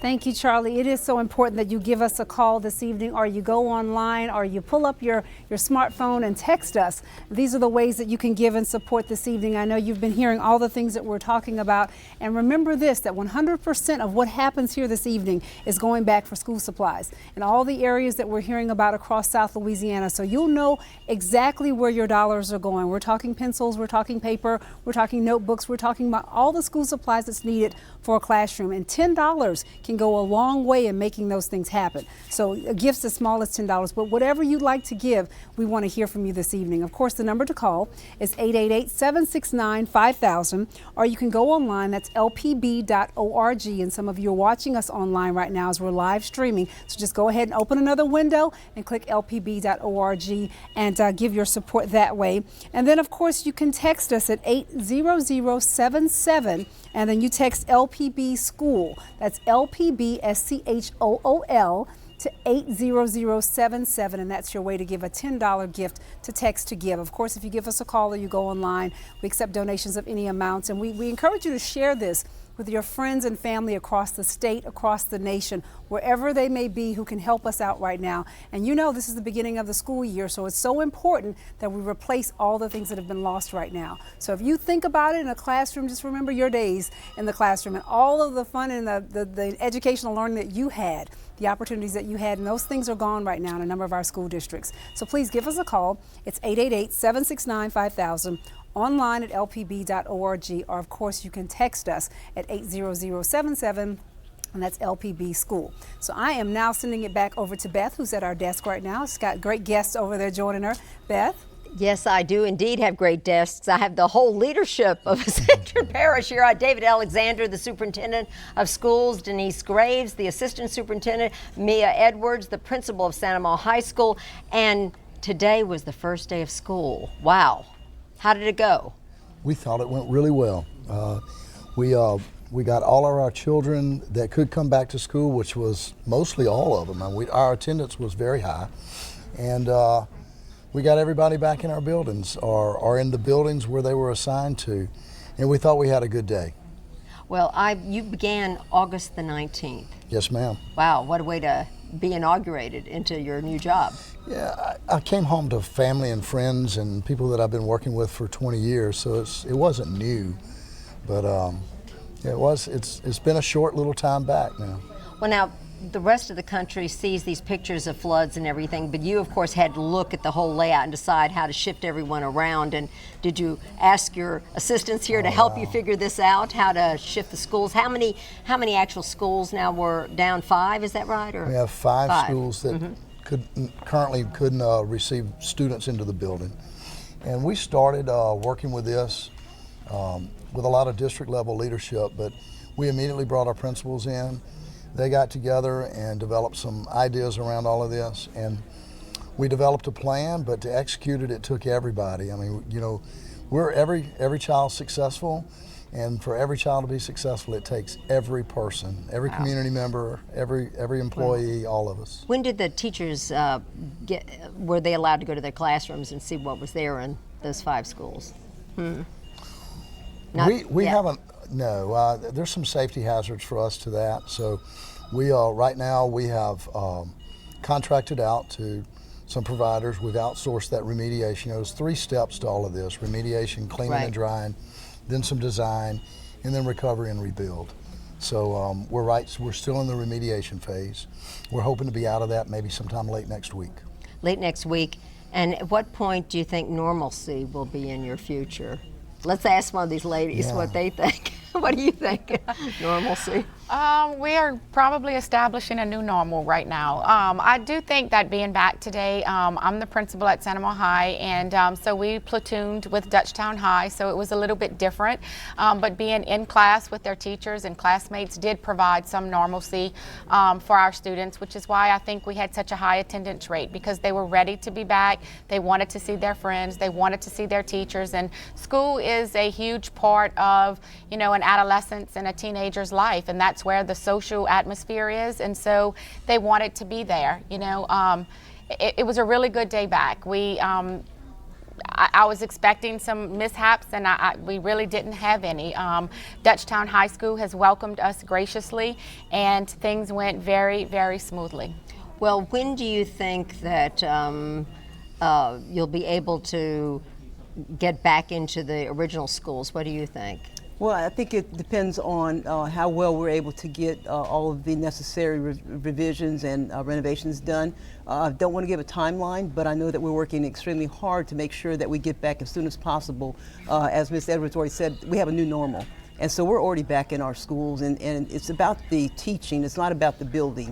Speaker 14: Thank you, Charlie. It is so important that you give us a call this evening, or you go online, or you pull up your smartphone and text us. These are the ways that you can give and support this evening. I know you've been hearing all the things that we're talking about. And remember this, that 100% of what happens here this evening is going back for school supplies in all the areas that we're hearing about across South Louisiana. So you'll know exactly where your dollars are going. We're talking pencils, we're talking paper, we're talking notebooks, we're talking about all the school supplies that's needed for a classroom. And $10 can go a long way in making those things happen. So gifts as small as $10, but whatever you'd like to give, we want to hear from you this evening. Of course, the number to call is 888-769-5000, or you can go online, that's lpb.org, and some of you are watching us online right now as we're live streaming. So just go ahead and open another window and click lpb.org and give your support that way. And then, of course, you can text us at 80077, and then you text LPB School. That's LPB SCHOOL to 80077, and that's your way to give a $10 gift to Text to Give. Of course, if you give us a call or you go online, we accept donations of any amounts, and we encourage you to share this with your friends and family across the state, across the nation, wherever they may be who can help us out right now. And you know this is the beginning of the school year, so it's so important that we replace all the things that have been lost right now. So if you think about it in a classroom, just remember your days in the classroom and all of the fun and the educational learning that you had, the opportunities that you had, and those things are gone right now in a number of our school districts. So please give us a call. It's 888-769-5000. Online at lpb.org, or of course you can text us at 80077, and that's LPB School. So I am now sending it back over to Beth, who's at our desk right now. She's got great guests over there joining her. Beth?
Speaker 1: Yes, I do indeed have great desks. I have the whole leadership of Ascension Parish here. I have David Alexander, the superintendent of schools, Denise Graves, the assistant superintendent, Mia Edwards, the principal of Amant High School, and today was the first day of school. Wow. How did it go?
Speaker 3: We thought it went really well. We got all of our children that could come back to school, which was mostly all of them. Our attendance was very high, and we got everybody back in our buildings or in the buildings where they were assigned to, and we thought we had a good day.
Speaker 1: Well, you began August the 19th.
Speaker 3: Yes, ma'am.
Speaker 1: Wow, what a way to be inaugurated into your new job.
Speaker 3: Yeah, I came home to family and friends and people that I've been working with for 20 years, so it wasn't new, but it's been a short little time back now.
Speaker 1: Well, now the rest of the country sees these pictures of floods and everything, but you of course had to look at the whole layout and decide how to shift everyone around. And did you ask your assistants here to help you figure this out, how to shift the schools? How many actual schools now were down? 5, is that right? Or
Speaker 3: we have five schools that currently couldn't receive students into the building. And we started working with this with a lot of district level leadership, but we immediately brought our principals in. They got together and developed some ideas around all of this, and we developed a plan, but to execute it, it took everybody. I mean, you know, we're every child's successful, and for every child to be successful, it takes every person, every community member, every employee, all of us.
Speaker 1: When did the teachers were they allowed to go to their classrooms and see what was there in those 5 schools?
Speaker 3: We haven't. No, there's some safety hazards for us to that. So we right now we have contracted out to some providers. We've outsourced that remediation. There's 3 steps to all of this: remediation, cleaning and drying, then some design, and then recovery and rebuild. So we're still in the remediation phase. We're hoping to be out of that maybe sometime late next week.
Speaker 1: Late next week. And at what point do you think normalcy will be in your future? Let's ask one of these ladies what they think. What do you think? Normalcy?
Speaker 4: We are probably establishing a new normal right now. I do think that being back today, I'm the principal at Amant High, and so we platooned with Dutchtown High, so it was a little bit different. But being in class with their teachers and classmates did provide some normalcy for our students, which is why I think we had such a high attendance rate, because they were ready to be back. They wanted to see their friends. They wanted to see their teachers, and school is a huge part of, you know, an adolescent's and a teenager's life, and that's where the social atmosphere is, and so they wanted to be there. You know, it was a really good day back. We I was expecting some mishaps, and we really didn't have any. Dutchtown High School has welcomed us graciously, and things went very, very smoothly.
Speaker 1: Well, when do you think that you'll be able to get back into the original schools? What do you think?
Speaker 5: Well, I think it depends on how well we're able to get all of the necessary revisions and renovations done. I don't want to give a timeline, but I know that we're working extremely hard to make sure that we get back as soon as possible. As Ms. Edwards already said, we have a new normal. And so we're already back in our schools, and it's about the teaching, it's not about the building.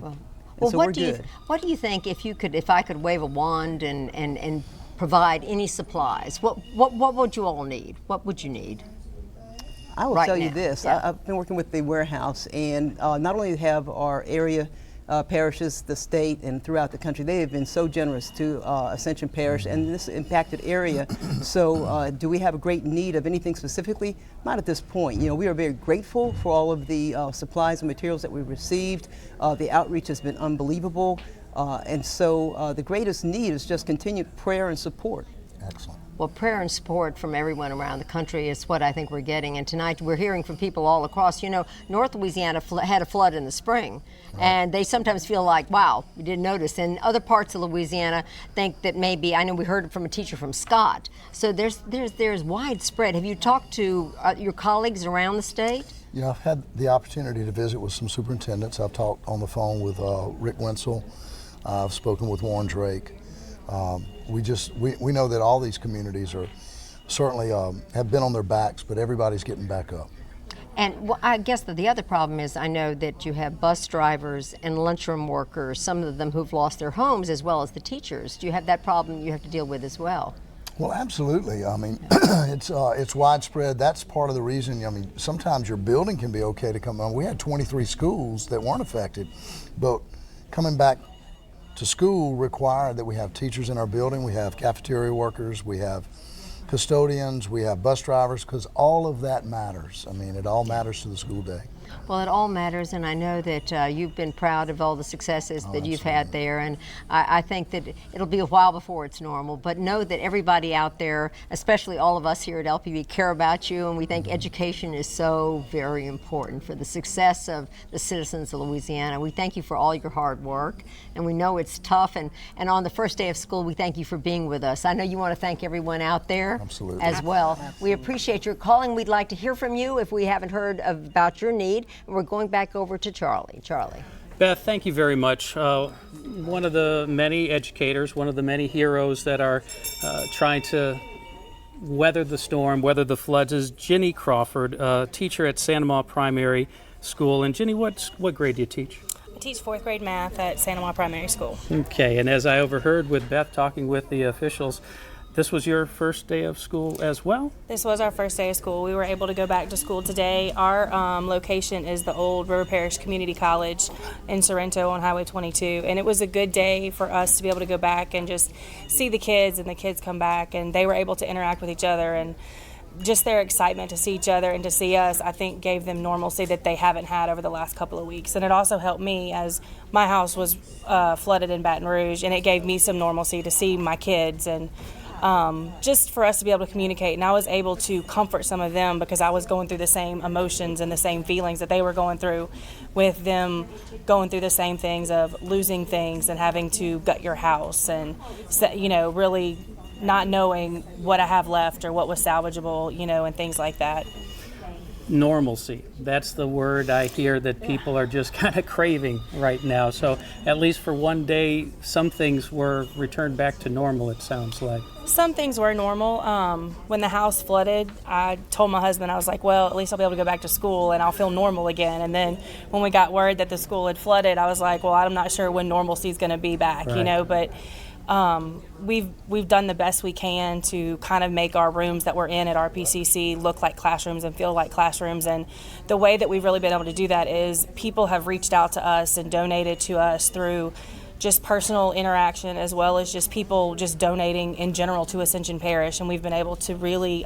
Speaker 1: Well,
Speaker 5: so
Speaker 1: what do you think if I could wave a wand and provide any supplies? What would you all need? What would you need?
Speaker 5: I will
Speaker 1: right
Speaker 5: tell you
Speaker 1: now?
Speaker 5: this.
Speaker 1: Yeah.
Speaker 5: I've been working with the warehouse, and not only have our area parishes, the state, and throughout the country, they have been so generous to Ascension Parish and this impacted area. So do we have a great need of anything specifically? Not at this point. You know, we are very grateful for all of the supplies and materials that we've received. The outreach has been unbelievable. And so the greatest need is just continued prayer and support.
Speaker 3: Excellent.
Speaker 1: Well, prayer and support from everyone around the country is what I think we're getting. And tonight we're hearing from people all across. You know, North Louisiana had a flood in the spring. Right. And they sometimes feel like, wow, we didn't notice. And other parts of Louisiana think that maybe, I know we heard it from a teacher from Scott. So there's widespread. Have you talked to your colleagues around the state?
Speaker 3: Yeah, I've had the opportunity to visit with some superintendents. I've talked on the phone with Rick Wentzel. I've spoken with Warren Drake. We know that all these communities are certainly have been on their backs, but everybody's getting back up.
Speaker 1: And well, I guess that the other problem is I know that you have bus drivers and lunchroom workers, some of them who've lost their homes, as well as the teachers. Do you have that problem you have to deal with as well?
Speaker 3: Well, absolutely. I mean, it's widespread. That's part of the reason. I mean, sometimes your building can be okay to come on. We had 23 schools that weren't affected, but coming back to school required that we have teachers in our building, we have cafeteria workers, we have custodians, we have bus drivers, because all of that matters. I mean, it all matters to the school day.
Speaker 1: Well, it all matters, and I know that you've been proud of all the successes that you've had there, and I think that it'll be a while before it's normal, but know that everybody out there, especially all of us here at LPB, care about you, and we think education is so very important for the success of the citizens of Louisiana. We thank you for all your hard work, and we know it's tough, and on the first day of school, we thank you for being with us. I know you want to thank everyone out there as well. Absolutely. We appreciate your calling. We'd like to hear from you if we haven't heard about your need. We're going back over to Charlie. Charlie.
Speaker 2: Beth, thank you very much. One of the many educators, one of the many heroes that are trying to weather the storm, weather the floods, is Ginnie Crawford, teacher at Amant Primary School. And Ginnie, what grade do you teach?
Speaker 7: I teach 4th grade math at Amant Primary School.
Speaker 2: Okay, and as I overheard with Beth talking with the officials, this was your first day of school as well?
Speaker 7: This was our first day of school. We were able to go back to school today. Our location is the old River Parish Community College in Sorrento on Highway 22. And it was a good day for us to be able to go back and just see the kids, and the kids come back, and they were able to interact with each other. And just their excitement to see each other and to see us, I think, gave them normalcy that they haven't had over the last couple of weeks. And it also helped me, as my house was flooded in Baton Rouge, and it gave me some normalcy to see my kids, and just for us to be able to communicate. And I was able to comfort some of them because I was going through the same emotions and the same feelings that they were going through, with them going through the same things of losing things and having to gut your house and, you know, really not knowing what I have left or what was salvageable, you know, and things like that.
Speaker 2: Normalcy. That's the word I hear that people are just kind of craving right now. So at least for one day, some things were returned back to normal, it sounds like.
Speaker 7: Some things were normal. When the house flooded, I told my husband, I was like, well, at least I'll be able to go back to school and I'll feel normal again. And then when we got word that the school had flooded, I was like, well, I'm not sure when normalcy is going to be back, right. You know, but we've done the best we can to kind of make our rooms that we're in at RPCC look like classrooms and feel like classrooms. And the way that we've really been able to do that is people have reached out to us and donated to us through just personal interaction, as well as just people just donating in general to Ascension Parish. And we've been able to really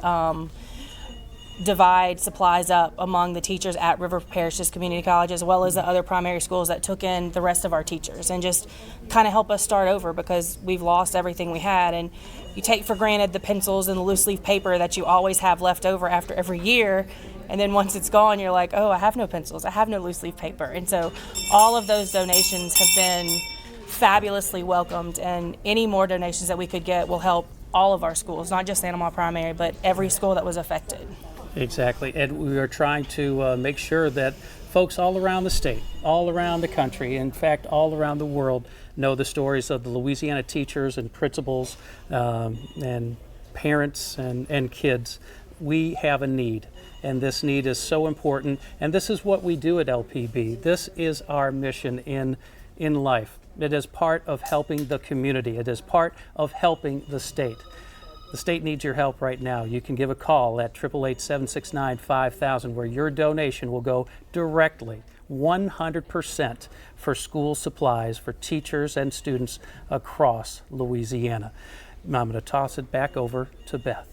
Speaker 7: divide supplies up among the teachers at River Parish's community college, as well as the other primary schools that took in the rest of our teachers, and just kind of help us start over because we've lost everything we had. And you take for granted the pencils and the loose leaf paper that you always have left over after every year. And then once it's gone, you're like, oh, I have no pencils, I have no loose leaf paper. And so all of those donations have been fabulously welcomed, and any more donations that we could get will help all of our schools, not just Animal Primary, but every school that was affected.
Speaker 2: Exactly, and we are trying to make sure that folks all around the state, all around the country, in fact, all around the world, know the stories of the Louisiana teachers and principals and parents and kids. We have a need, and this need is so important, and this is what we do at LPB. This is our mission in life. It is part of helping the community. It is part of helping the state. The state needs your help right now. You can give a call at 888-769-5000, where your donation will go directly, 100%, for school supplies for teachers and students across Louisiana. I'm going to toss it back over to Beth.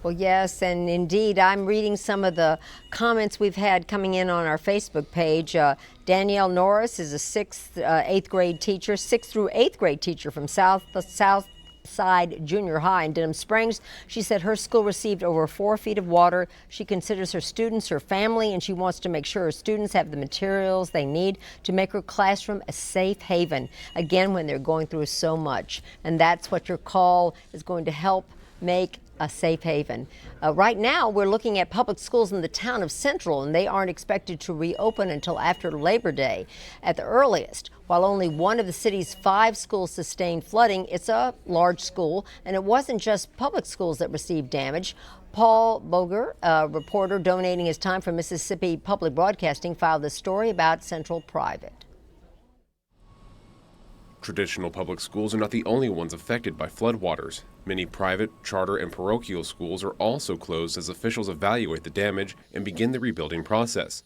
Speaker 1: Well, yes, and indeed, I'm reading some of the comments we've had coming in on our Facebook page. Danielle Norris is a 8th grade teacher, 6th through 8th grade teacher from Southside Junior High in Denham Springs. She said her school received over 4 feet of water. She considers her students her family, and she wants to make sure her students have the materials they need to make her classroom a safe haven, again, when they're going through so much. And that's what your call is going to help make a safe haven. Right now, we're looking at public schools in the town of Central, and they aren't expected to reopen until after Labor Day at the earliest. While only one of the city's 5 schools sustained flooding, it's a large school, and it wasn't just public schools that received damage. Paul Boger, a reporter donating his time from Mississippi Public Broadcasting, filed this story about Central Private.
Speaker 8: Traditional public schools are not the only ones affected by floodwaters. Many private, charter, and parochial schools are also closed as officials evaluate the damage and begin the rebuilding process.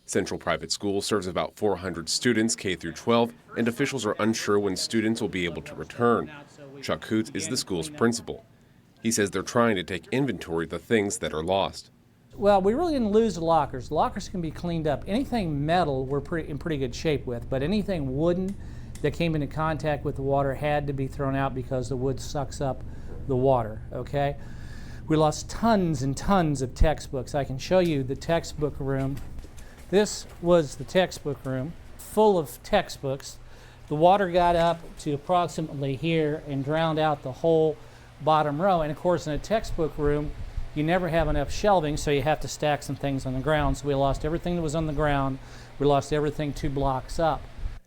Speaker 8: Central Private School serves about 400 students K through 12, and officials are unsure when students will be able to return. Chuck Hoots is the school's principal. He says they're trying to take inventory of the things that are lost.
Speaker 9: Well, we really didn't lose the lockers. The lockers can be cleaned up. Anything metal we're in pretty good shape with, but anything wooden that came into contact with the water had to be thrown out because the wood sucks up the water, okay? We lost tons and tons of textbooks. I can show you the textbook room. This was the textbook room, full of textbooks. The water got up to approximately here and drowned out the whole bottom row. And of course, in a textbook room, you never have enough shelving, so you have to stack some things on the ground. So we lost everything that was on the ground. We lost everything 2 blocks up.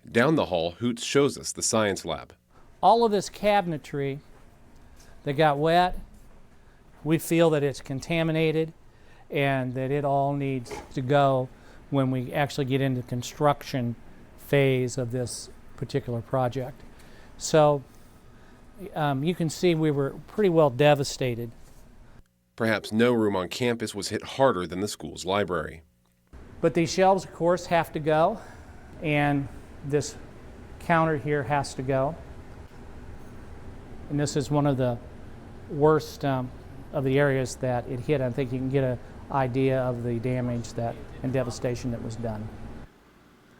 Speaker 8: Down the hall, Hoots shows us the science lab.
Speaker 9: All of this cabinetry that got wet, we feel that it's contaminated and that it all needs to go when we actually get into the construction phase of this particular project. So you can see we were pretty well devastated.
Speaker 8: Perhaps no room on campus was hit harder than the school's library.
Speaker 9: But these shelves, of course, have to go, and this counter here has to go. And this is one of the worst of the areas that it hit. I think you can get an idea of the damage and devastation that was done.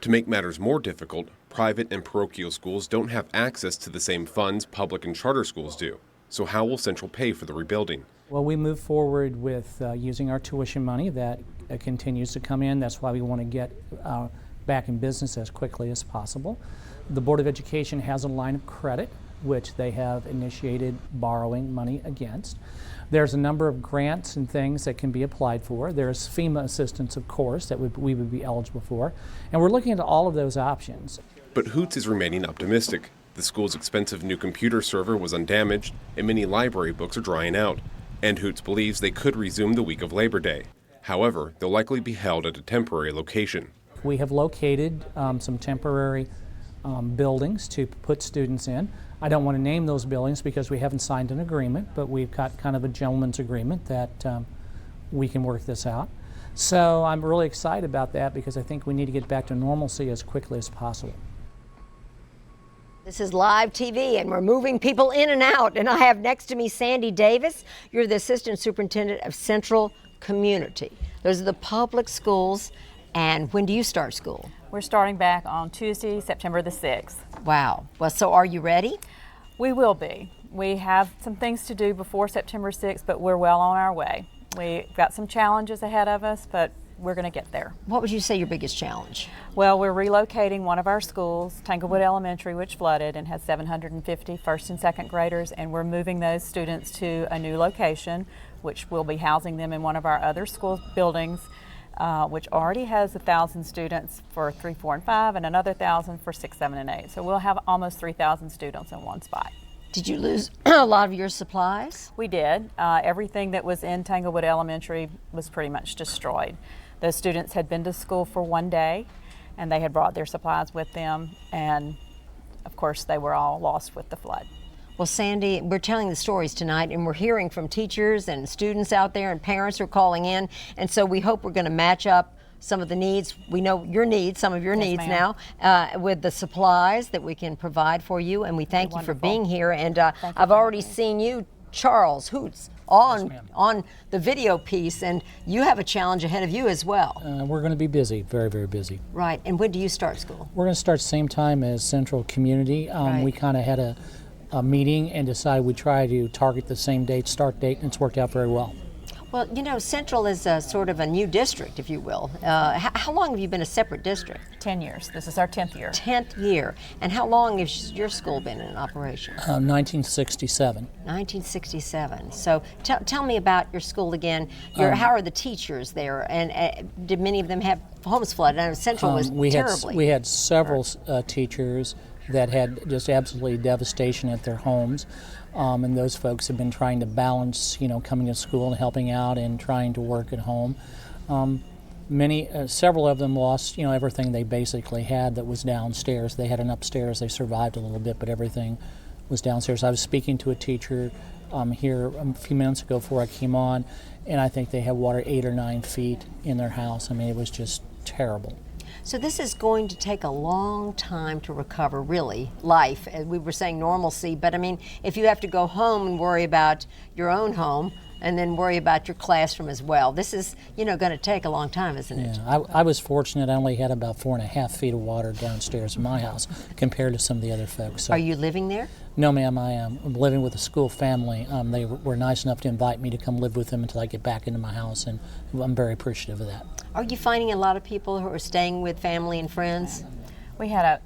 Speaker 8: To make matters more difficult, private and parochial schools don't have access to the same funds public and charter schools do. So how will Central pay for the rebuilding?
Speaker 9: Well, we move forward with using our tuition money that continues to come in. That's why we want to get back in business as quickly as possible. The Board of Education has a line of credit, which they have initiated borrowing money against. There's a number of grants and things that can be applied for. There's FEMA assistance, of course, that we would be eligible for. And we're looking at all of those options.
Speaker 8: But Hoots is remaining optimistic. The school's expensive new computer server was undamaged, and many library books are drying out. And Hoots believes they could resume the week of Labor Day. However, they'll likely be held at a temporary location.
Speaker 9: We have located some temporary buildings to put students in. I don't want to name those buildings because we haven't signed an agreement, but we've got kind of a gentleman's agreement that we can work this out. So I'm really excited about that because I think we need to get back to normalcy as quickly as possible.
Speaker 1: This is live TV, and we're moving people in and out. And I have next to me Sandy Davis. You're the Assistant Superintendent of Central community. Those are the public schools. And when do you start school?
Speaker 10: We're starting back on Tuesday, September the 6th.
Speaker 1: Wow. Well, so are you ready?
Speaker 10: We will be. We have some things to do before September 6th, but we're well on our way. We've got some challenges ahead of us, but we're going to get there.
Speaker 1: What would you say your biggest challenge?
Speaker 10: Well, we're relocating one of our schools, Tanglewood Elementary, which flooded and has 750 first and second graders, and we're moving those students to a new location, which will be housing them in one of our other school buildings, which already has 1,000 students for 3, 4, and 5, and another 1,000 for 6, 7, and 8. So we'll have almost 3,000 students in one spot.
Speaker 1: Did you lose a lot of your supplies?
Speaker 10: We did. Everything that was in Tanglewood Elementary was pretty much destroyed. Those students had been to school for one day, and they had brought their supplies with them, and of course they were all lost with the flood.
Speaker 1: Well, Sandy, we're telling the stories tonight, and we're hearing from teachers and students out there, and parents are calling in, and so we hope we're going to match up some of the needs. We know your needs, some of your needs now, with the supplies that we can provide for you, and we thank you for being here. And I've already seen you, Charles Hoots, on the video piece, and you have a challenge ahead of you as well.
Speaker 9: We're going to be busy, very, very busy.
Speaker 1: Right, and when do you start school?
Speaker 9: We're going to start same time as Central Community.
Speaker 1: Right.
Speaker 9: We kind of had a meeting and decided we'd try to target the same start date, and it's worked out very well.
Speaker 1: Well, you know, Central is a sort of a new district, if you will. How long have you been a separate district?
Speaker 10: 10 years. This is our 10th year.
Speaker 1: 10th year. And how long has your school been in operation?
Speaker 9: 1967.
Speaker 1: 1967. So tell me about your school again. How are the teachers there? And did many of them have homes flooded? I know Central was terribly.
Speaker 9: We had several teachers that had just absolutely devastation at their homes. And those folks have been trying to balance, coming to school and helping out and trying to work at home. Several of them lost, everything they basically had that was downstairs. They had an upstairs. They survived a little bit, but everything was downstairs. I was speaking to a teacher here a few minutes ago before I came on, and I think they had water 8 or 9 feet in their house. I mean, it was just terrible.
Speaker 1: So this is going to take a long time to recover, really, life. We were saying normalcy, but I mean, if you have to go home and worry about your own home and then worry about your classroom as well, this is, going to take a long time, isn't it?
Speaker 9: Yeah, I was fortunate. I only had about 4.5 feet of water downstairs in my house compared to some of the other folks. So.
Speaker 1: Are you living there?
Speaker 9: No, ma'am, I am. I'm living with a school family. They were nice enough to invite me to come live with them until I get back into my house, and I'm very appreciative of that.
Speaker 1: Are you finding a lot of people who are staying with family and friends?
Speaker 10: We had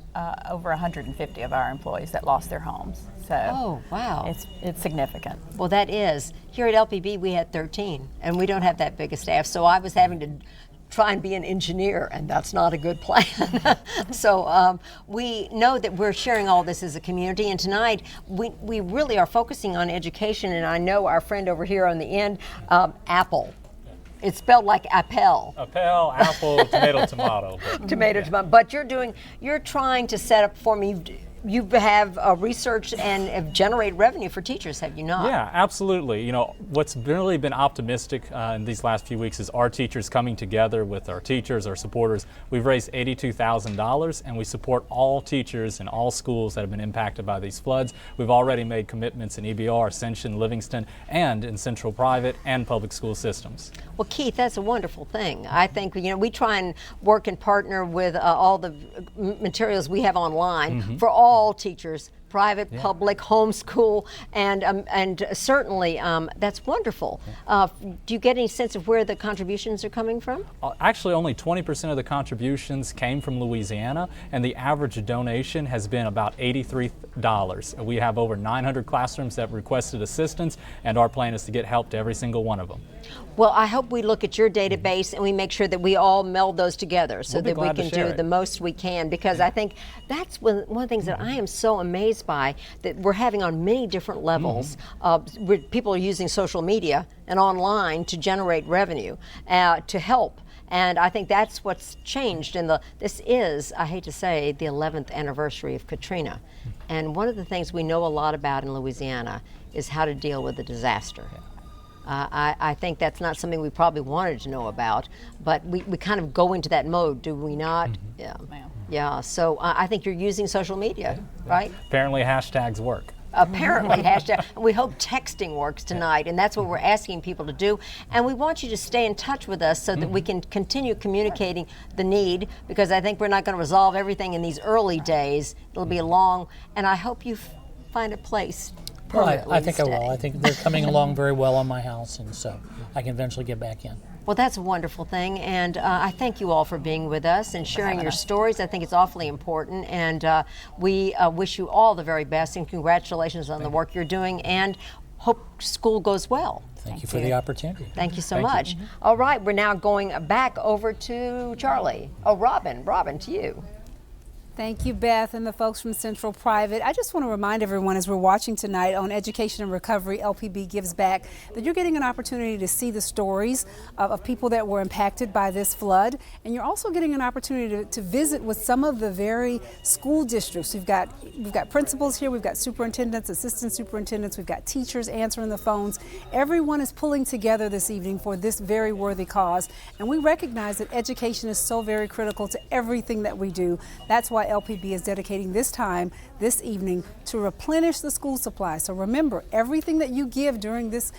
Speaker 10: over 150 of our employees that lost their homes. So
Speaker 1: oh, wow.
Speaker 10: It's significant.
Speaker 1: Well, that is. Here at LPB, we had 13, and we don't have that big a staff, so I was having to try and be an engineer, and that's not a good plan. So we know that we're sharing all this as a community, and tonight we really are focusing on education, and I know our friend over here on the end, Apple. It's spelled like A+PEL.
Speaker 11: A+PEL, apple, tomato, tomato.
Speaker 1: Tomato, tomato. But you're trying to set up for me. You have research and have generated revenue for teachers, have you not?
Speaker 11: Yeah, absolutely. What's really been optimistic in these last few weeks is our teachers coming together with our teachers, our supporters. We've raised $82,000, and we support all teachers in all schools that have been impacted by these floods. We've already made commitments in EBR, Ascension, Livingston, and in Central private and public school systems.
Speaker 1: Well, Keith, that's a wonderful thing. I think, we try and work and partner with all the materials we have online for all teachers, private, public, homeschool, and certainly that's wonderful. Do you get any sense of where the contributions are coming from?
Speaker 11: Actually, only 20% of the contributions came from Louisiana, and the average donation has been about $83. We have over 900 classrooms that requested assistance, and our plan is to get help to every single one of them.
Speaker 1: Well, I hope we look at your database and we make sure that we all meld those together so that we can do the most we can, because I think that's one of the things that I am so amazed by, that we're having on many different levels. People are using social media and online to generate revenue, to help. And I think that's what's changed. And this is, I hate to say, the 11th anniversary of Katrina. And one of the things we know a lot about in Louisiana is how to deal with a disaster. I think that's not something we probably wanted to know about, but we kind of go into that mode, do we not? Yeah. Yeah, so I think you're using social media, right?
Speaker 11: Apparently hashtags work.
Speaker 1: Apparently, hashtag. We hope texting works tonight, and that's what we're asking people to do. And we want you to stay in touch with us so that we can continue communicating the need, because I think we're not going to resolve everything in these early days. It'll be long, and I hope you find a place.
Speaker 9: Well, I think I will. I think they're coming along very well on my house, and so I can eventually get back in.
Speaker 1: Well, that's a wonderful thing, and I thank you all for being with us and sharing your stories. I think it's awfully important, and we wish you all the very best, and congratulations on the work you're doing, and hope school goes well.
Speaker 9: Thank you for the opportunity.
Speaker 1: Thank you so much. All right, we're now going back over to Charlie. Oh, Robyn, to you.
Speaker 14: Thank you, Beth, and the folks from Central Private. I just want to remind everyone as we're watching tonight on Education and Recovery, LPB Gives Back, that you're getting an opportunity to see the stories of people that were impacted by this flood. And you're also getting an opportunity to visit with some of the very school districts. We've got principals here, we've got superintendents, assistant superintendents, we've got teachers answering the phones. Everyone is pulling together this evening for this very worthy cause. And we recognize that education is so very critical to everything that we do. That's why LPB is dedicating this time this evening to replenish the school supply. So remember, everything that you give during this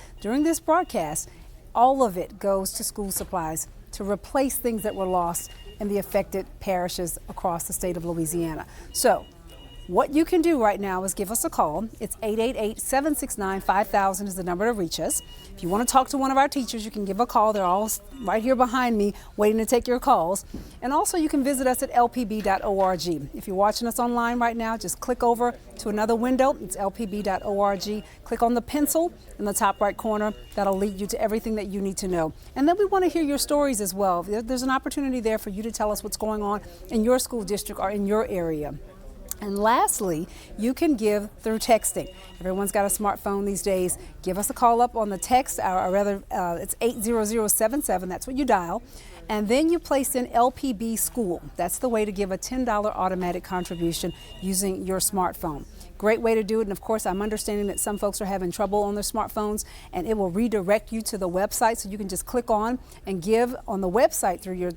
Speaker 14: broadcast, all of it goes to school supplies to replace things that were lost in the affected parishes across the state of Louisiana. So what you can do right now is give us a call. It's 888-769-5000 is the number to reach us. If you want to talk to one of our teachers, you can give a call. They're all right here behind me waiting to take your calls. And also you can visit us at lpb.org. If you're watching us online right now, just click over to another window. It's lpb.org. Click on the pencil in the top right corner. That'll lead you to everything that you need to know. And then we want to hear your stories as well. There's an opportunity there for you to tell us what's going on in your school district or in your area. And lastly, you can give through texting. Everyone's got a smartphone these days. Give us a call up on the text, or rather, it's 80077. That's what you dial. And then you place in LPB School. That's the way to give a $10 automatic contribution using your smartphone. Great way to do it. And of course, I'm understanding that some folks are having trouble on their smartphones, and it will redirect you to the website, so you can just click on and give on the website through your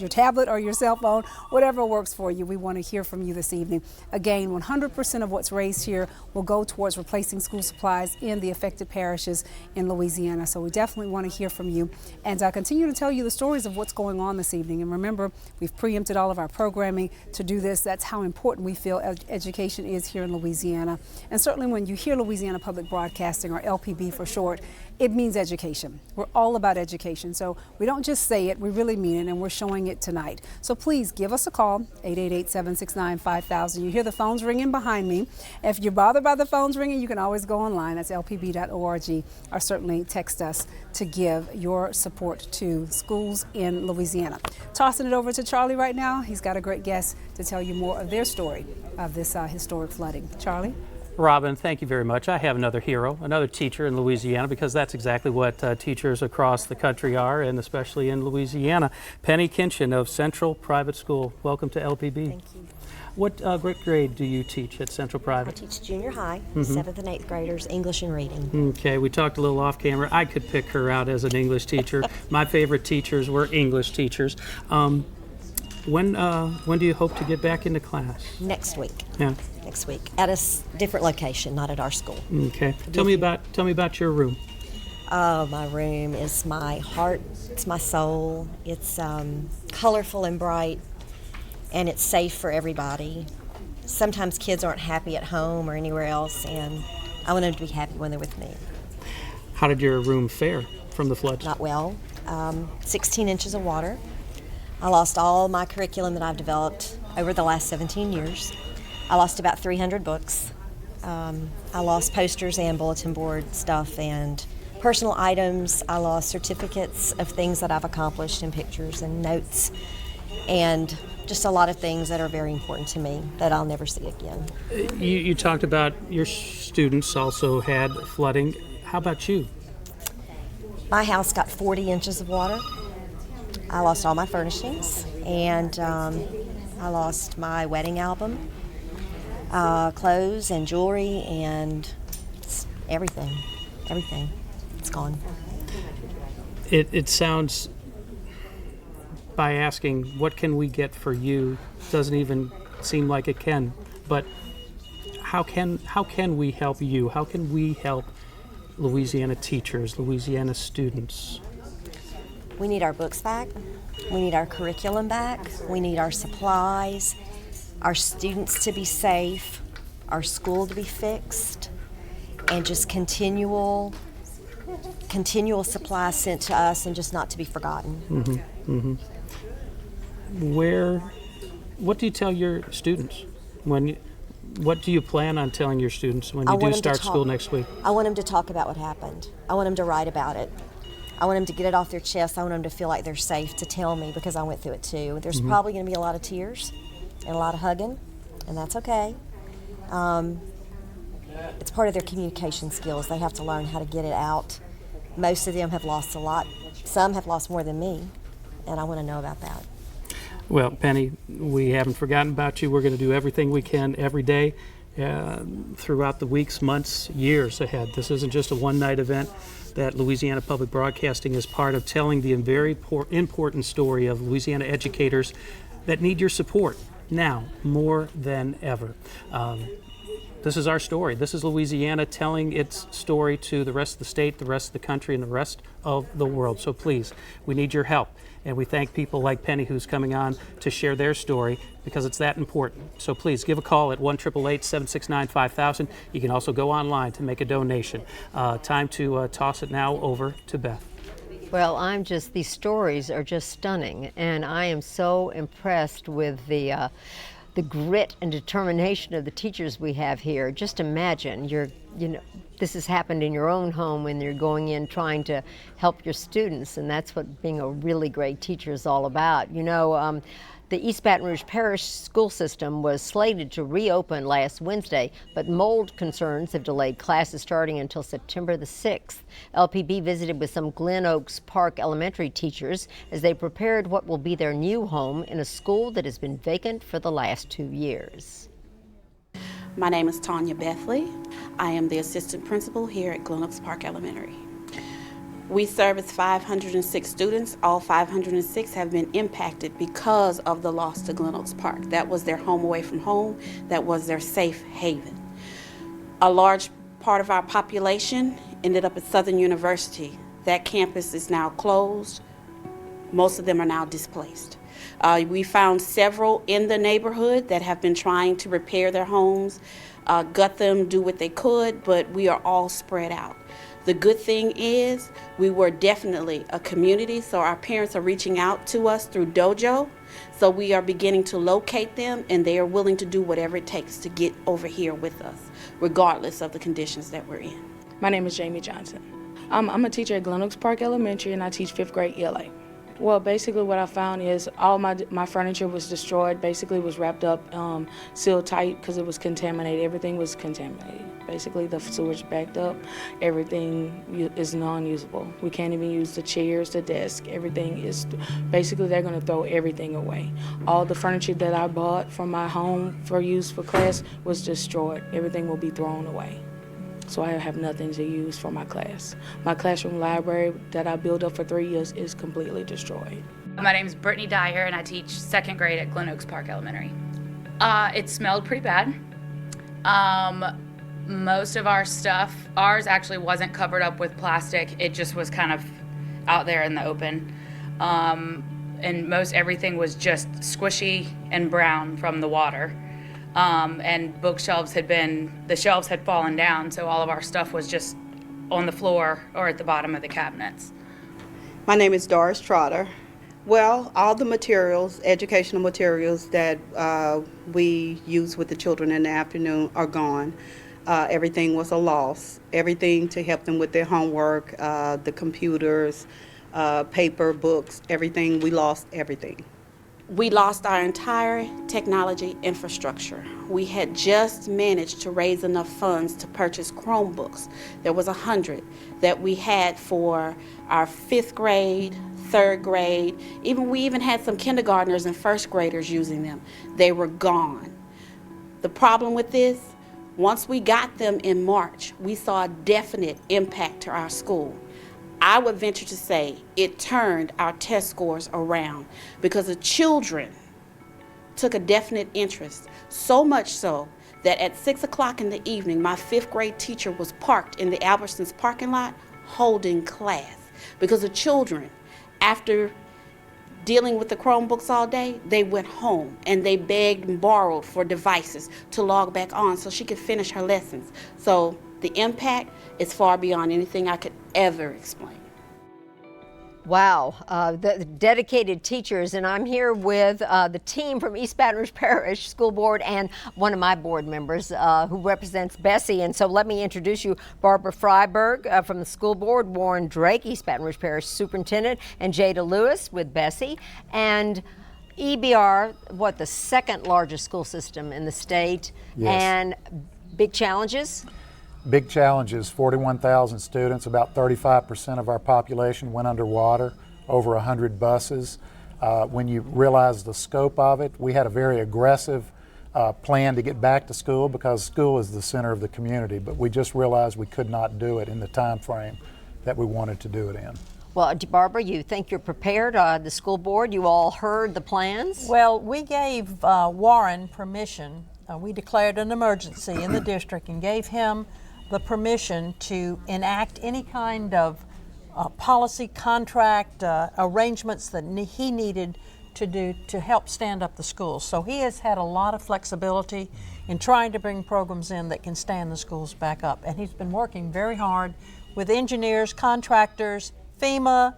Speaker 14: tablet or your cell phone, whatever works for you. We want to hear from you this evening. Again, 100% of what's raised here will go towards replacing school supplies in the affected parishes in Louisiana. So we definitely want to hear from you, and I'll continue to tell you the stories of what's going on this evening. And remember, we've preempted all of our programming to do this. That's how important we feel education is here in Louisiana. And certainly when you hear Louisiana Public Broadcasting, or LPB for short, it means education. We're all about education. So we don't just say it, we really mean it, and we're showing it tonight. So please give us a call, 888-769-5000. You hear the phones ringing behind me. If you're bothered by the phones ringing, you can always go online. That's lpb.org, or certainly text us to give your support to schools in Louisiana. Tossing it over to Charlie right now. He's got a great guest to tell you more of their story of this historic flooding. Charlie?
Speaker 2: Robyn, thank you very much. I have another hero, another teacher in Louisiana, because that's exactly what teachers across the country are, and especially in Louisiana. Penny Kinchin of Central Private School. Welcome to LPB.
Speaker 12: Thank you.
Speaker 2: What grade do you teach at Central Private?
Speaker 12: I teach junior high, 7th and 8th graders, English and reading.
Speaker 2: Okay, we talked a little off camera. I could pick her out as an English teacher. My favorite teachers were English teachers. When do you hope to get back into class?
Speaker 12: Next week.
Speaker 2: Yeah.
Speaker 12: Next week at a different location, not at our school.
Speaker 2: Okay. Tell me about your room.
Speaker 12: Oh, my room is my heart. It's my soul. It's colorful and bright, and it's safe for everybody. Sometimes kids aren't happy at home or anywhere else, and I want them to be happy when they're with me.
Speaker 2: How did your room fare from the floods?
Speaker 12: Not well. 16 inches of water. I lost all my curriculum that I've developed over the last 17 years. I lost about 300 books. I lost posters and bulletin board stuff and personal items. I lost certificates of things that I've accomplished and pictures and notes, and just a lot of things that are very important to me that I'll never see again.
Speaker 2: You talked about your students also had flooding. How about you?
Speaker 12: My house got 40 inches of water. I lost all my furnishings, and I lost my wedding album, clothes and jewelry, and everything. Everything. It's gone.
Speaker 2: It sounds, by asking, what can we get for you, doesn't even seem like it can. But how can we help you? How can we help Louisiana teachers, Louisiana students?
Speaker 12: We need our books back. We need our curriculum back. We need our supplies, our students to be safe, our school to be fixed, and just continual supplies sent to us and just not to be forgotten.
Speaker 2: Mm-hmm. Mm-hmm. What do you tell your students what do you plan on telling your students when you do start school next week?
Speaker 12: I want them to talk about what happened. I want them to write about it. I want them to get it off their chest. I want them to feel like they're safe to tell me because I went through it too. There's probably going to be a lot of tears and a lot of hugging, and that's okay. It's part of their communication skills. They have to learn how to get it out. Most of them have lost a lot. Some have lost more than me, and I want to know about that.
Speaker 2: Well, Penny, we haven't forgotten about you. We're going to do everything we can every day throughout the weeks, months, years ahead. This isn't just a one-night event. That Louisiana Public Broadcasting is part of telling the very important story of Louisiana educators that need your support now more than ever. This is our story. This is Louisiana telling its story to the rest of the state, the rest of the country, and the rest of the world. So please, we need your help. And we thank people like Penny who's coming on to share their story because it's that important. So please give a call at 1-888-769-5000. You can also go online to make a donation. Time to toss it now over to Beth.
Speaker 1: Well, these stories are just stunning, and I am so impressed with the grit and determination of the teachers we have here. Just imagine this has happened in your own home when you're going in trying to help your students, and that's what being a really great teacher is all about. The East Baton Rouge Parish School System was slated to reopen last Wednesday, but mold concerns have delayed classes starting until September the 6th. LPB visited with some Glen Oaks Park elementary teachers as they prepared what will be their new home in a school that has been vacant for the last 2 years.
Speaker 13: My name is Tanya Bethley. I am the assistant principal here at Glen Oaks Park Elementary. We service 506 students. All 506 have been impacted because of the loss to Glen Oaks Park. That was their home away from home. That was their safe haven. A large part of our population ended up at Southern University. That campus is now closed. Most of them are now displaced. We found several in the neighborhood that have been trying to repair their homes, gut them, do what they could, but we are all spread out. The good thing is we were definitely a community, so our parents are reaching out to us through Dojo. So we are beginning to locate them, and they are willing to do whatever it takes to get over here with us, regardless of the conditions that we're in.
Speaker 15: My name is Jamie Johnson. I'm a teacher at Glen Oaks Park Elementary, and I teach 5th grade ELA. Well, basically what I found is all my furniture was destroyed, basically was wrapped up, sealed tight because it was contaminated. Everything was contaminated. Basically the sewage backed up. Everything is non-usable. We can't even use the chairs, the desk. Everything is, basically they're going to throw everything away. All the furniture that I bought from my home for use for class was destroyed. Everything will be thrown away. So I have nothing to use for my class. My classroom library that I built up for 3 years is completely destroyed.
Speaker 16: My name is Brittany Dyer, and I teach 2nd grade at Glen Oaks Park Elementary. It smelled pretty bad. Most of our stuff, ours actually wasn't covered up with plastic. It just was kind of out there in the open. And most everything was just squishy and brown from the water. And bookshelves the shelves had fallen down, so all of our stuff was just on the floor or at the bottom of the cabinets.
Speaker 17: My name is Doris Trotter. Well, all the materials, educational materials that we use with the children in the afternoon are gone. Everything was a loss. Everything to help them with their homework, the computers, paper, books, everything, we lost everything.
Speaker 13: We lost our entire technology infrastructure. We had just managed to raise enough funds to purchase Chromebooks. There was 100 that we had for our 5th grade, 3rd grade. We even had some kindergartners and 1st graders using them. They were gone. The problem with this, once we got them in March, we saw a definite impact to our school. I would venture to say it turned our test scores around because the children took a definite interest, so much so that at 6 o'clock in the evening, my 5th grade teacher was parked in the Albertsons parking lot holding class because the children, after dealing with the Chromebooks all day, they went home and they begged and borrowed for devices to log back on so she could finish her lessons. So the impact is far beyond anything I could ever explain.
Speaker 1: Wow, the dedicated teachers, and I'm here with the team from East Baton Rouge Parish School Board and one of my board members who represents Bessie. And so let me introduce you, Barbara Freiberg from the school board, Warren Drake, East Baton Rouge Parish Superintendent, and Jada Lewis with Bessie. And EBR, what, the second largest school system in the state,
Speaker 6: yes.
Speaker 1: And big challenges?
Speaker 6: Big challenges, 41,000 students, about 35% of our population went underwater, over 100 buses. When you realize the scope of it, we had a very aggressive plan to get back to school because school is the center of the community, but we just realized we could not do it in the time frame that we wanted to do it in.
Speaker 1: Well, Barbara, you think you're prepared? The school board, you all heard the plans?
Speaker 18: Well, we gave Warren permission. We declared an emergency in the district and gave him the permission to enact any kind of policy, contract, arrangements that he needed to do to help stand up the schools. So he has had a lot of flexibility in trying to bring programs in that can stand the schools back up. And he's been working very hard with engineers, contractors, FEMA.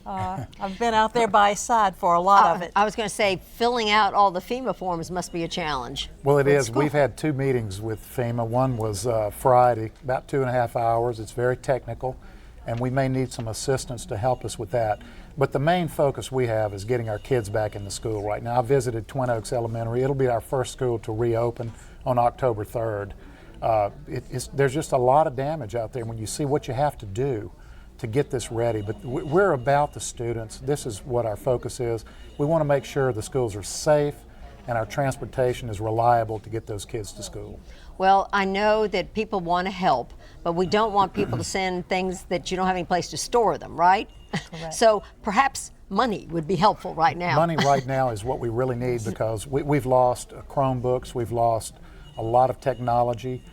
Speaker 18: I've been out there by his side for a lot of it.
Speaker 1: I was going to say, filling out all the FEMA forms must be a challenge.
Speaker 6: Well, it is. We've had 2 meetings with FEMA. One was Friday, about 2.5 hours. It's very technical, and we may need some assistance to help us with that. But the main focus we have is getting our kids back into school right now. I visited Twin Oaks Elementary. It'll be our first school to reopen on October 3rd. There's just a lot of damage out there when you see what you have to do to get this ready, but we're about the students. This is what our focus is. We want to make sure the schools are safe and our transportation is reliable to get those kids to school.
Speaker 1: Well, I know that people want to help, but we don't want people to send things that you don't have any place to store them, right?
Speaker 18: Correct.
Speaker 1: So perhaps money would be helpful right now.
Speaker 6: Money right now is what we really need because we've lost Chromebooks, we've lost a lot of technology.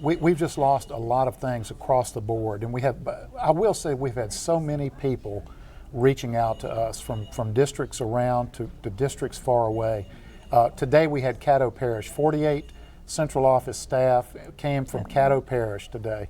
Speaker 6: We've just lost a lot of things across the board, and I will say we've had so many people reaching out to us from districts around to districts far away. Today we had Caddo Parish, 48 central office staff came from Caddo Parish today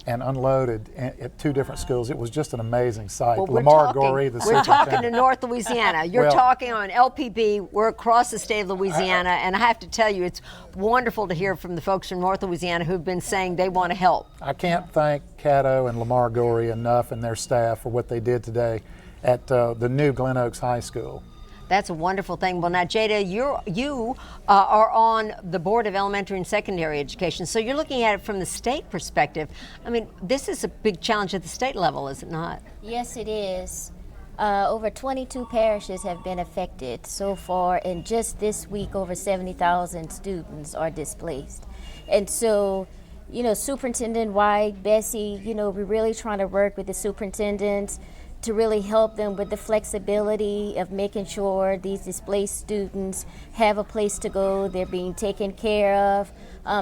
Speaker 6: and unloaded at 2 different schools. It was just an amazing sight.
Speaker 1: Well,
Speaker 6: Lamar Gorey, the
Speaker 1: we're
Speaker 6: superintendent.
Speaker 1: talking to North Louisiana. You're talking on LPB. We're across the state of Louisiana, and I have to tell you, it's wonderful to hear from the folks from North Louisiana who've been saying they want to help.
Speaker 6: I can't thank Caddo and Lamar Gorey enough and their staff for what they did today at the new Glen Oaks High School.
Speaker 1: That's a wonderful thing. Well, now, Jada, you are on the Board of Elementary and Secondary Education, so you're looking at it from the state perspective. I mean, this is a big challenge at the state level, is it not?
Speaker 19: Yes, it is. Over 22 parishes have been affected so far, and just this week, over 70,000 students are displaced. And so, you know, Superintendent White, Bessie, you know, we're really trying to work with the superintendents to really help them with the flexibility of making sure these displaced students have a place to go, they're being taken care of.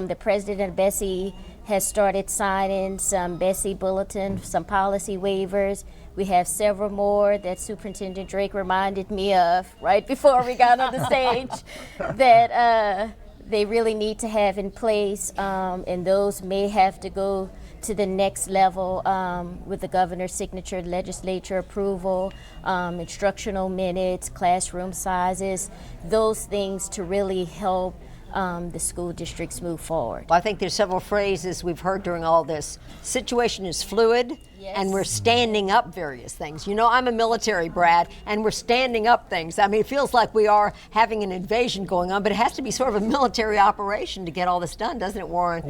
Speaker 19: The president of Bessie has started signing some Bessie bulletin, some policy waivers. We have several more that Superintendent Drake reminded me of right before we got on the stage that they really need to have in place, and those may have to go to the next level with the governor's signature, legislature approval, instructional minutes, classroom sizes, those things to really help the school districts move forward.
Speaker 1: Well, I think there's several phrases we've heard during all this. Situation is fluid, and we're standing up various things. You know, I'm a military brat, and we're standing up things. I mean, it feels like we are having an invasion going on, but it has to be sort of a military operation to get all this done, doesn't it, Warren?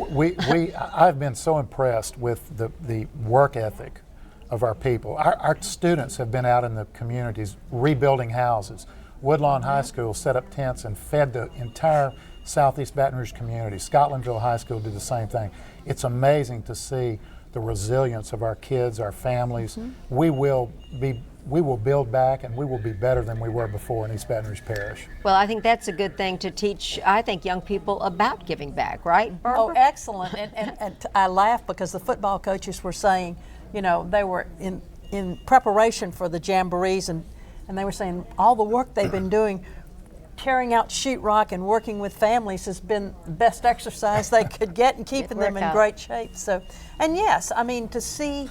Speaker 6: I've been so impressed with the work ethic of our people. Our students have been out in the communities rebuilding houses. Woodlawn High School set up tents and fed the entire Southeast Baton Rouge community. Scotlandville High School did the same thing. It's amazing to see the resilience of our kids, our families. We will be we will build back and we will be better than we were before in East Baton Rouge Parish.
Speaker 1: Well, I think that's a good thing to teach, I think, young people about giving back, right, Barbara?
Speaker 18: Oh, excellent. And I laugh because the football coaches were saying, you know, they were in preparation for the jamborees, and they were saying all the work they've been doing, carrying out sheetrock and working with families has been the best exercise they could get and keeping them in great shape. So, and yes, I mean, to see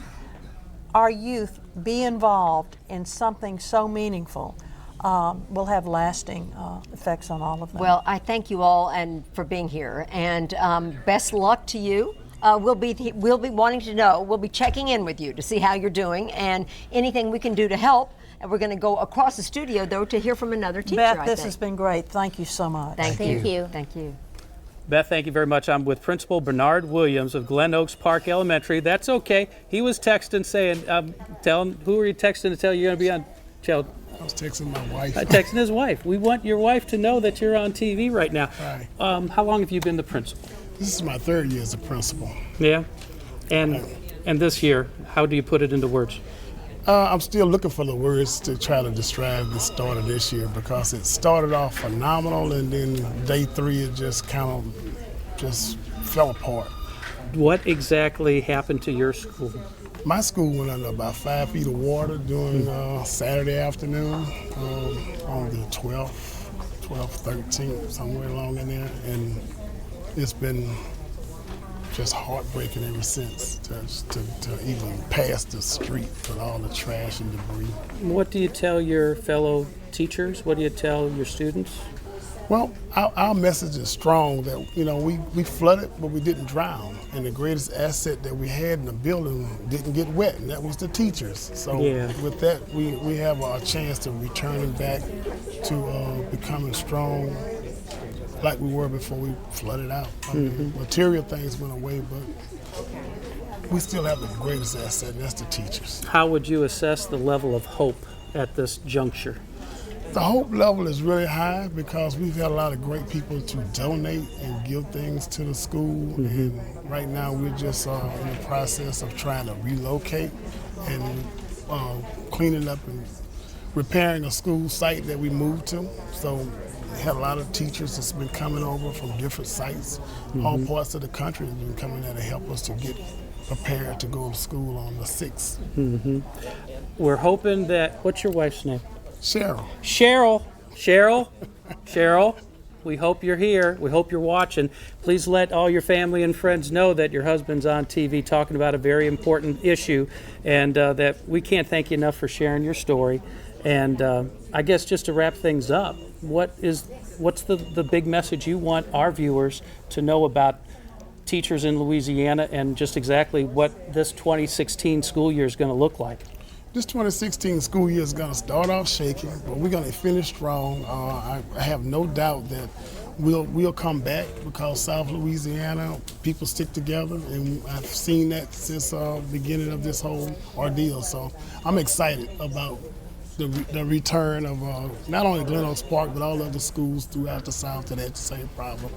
Speaker 18: our youth be involved in something so meaningful will have lasting effects on all of them.
Speaker 1: Well, I thank you all and for being here, and best luck to you. We'll be wanting to know, we'll be checking in with you to see how you're doing and anything we can do to help. And we're going to go across the studio, though, to hear from another teacher,
Speaker 18: Beth, this has been great. Thank you so much.
Speaker 1: Thank you. Thank you.
Speaker 2: Beth, thank you very much. I'm with Principal Bernard Williams of Glen Oaks Park Elementary. That's okay. He was texting saying, tell him, who are you texting to tell you you're going to be on? Tell.
Speaker 21: I was texting my wife.
Speaker 2: Texting his wife. We want your wife to know that you're on TV right now.
Speaker 21: Right.
Speaker 2: How long have you been the principal?
Speaker 21: This is my 3rd year as a principal.
Speaker 2: Yeah. And this year, how do you put it into words?
Speaker 21: I'm still looking for the words to try to describe the start of this year, because it started off phenomenal, and then day 3 it just kind of just fell apart.
Speaker 2: What exactly happened to your school?
Speaker 21: My school went under about 5 feet of water during Saturday afternoon on the 12th, 13th, somewhere along in there, and it's been just heartbreaking ever since to even pass the street with all the trash and debris.
Speaker 2: What do you tell your fellow teachers? What do you tell your students?
Speaker 21: Well, our message is strong that, you know, we flooded, but we didn't drown. And the greatest asset that we had in the building didn't get wet, and that was the teachers. So with that, we have a chance to return back to becoming strong like we were before we flooded out. I mean, material things went away, but we still have the greatest asset, and that's the teachers.
Speaker 2: How would you assess the level of hope at this juncture?
Speaker 21: The hope level is really high because we've had a lot of great people to donate and give things to the school. And right now we're just in the process of trying to relocate and cleaning up and repairing a school site that we moved to. So we had a lot of teachers that's been coming over from different sites, all parts of the country have been coming there to help us to get prepared to go to school on the 6th.
Speaker 2: We're hoping that, what's your wife's name?
Speaker 21: Cheryl.
Speaker 2: Cheryl, we hope you're here. We hope you're watching. Please let all your family and friends know that your husband's on TV talking about a very important issue, and that we can't thank you enough for sharing your story. And I guess just to wrap things up, what's the big message you want our viewers to know about teachers in Louisiana and just exactly what this 2016 school year is going to look like?
Speaker 21: This 2016 school year is going to start off shaky, but we're going to finish strong. I have no doubt that we'll come back because South Louisiana, people stick together, and I've seen that since the beginning of this whole ordeal. So I'm excited about the return of not only Glen Oaks Park, but all other schools throughout the South that had the same problem.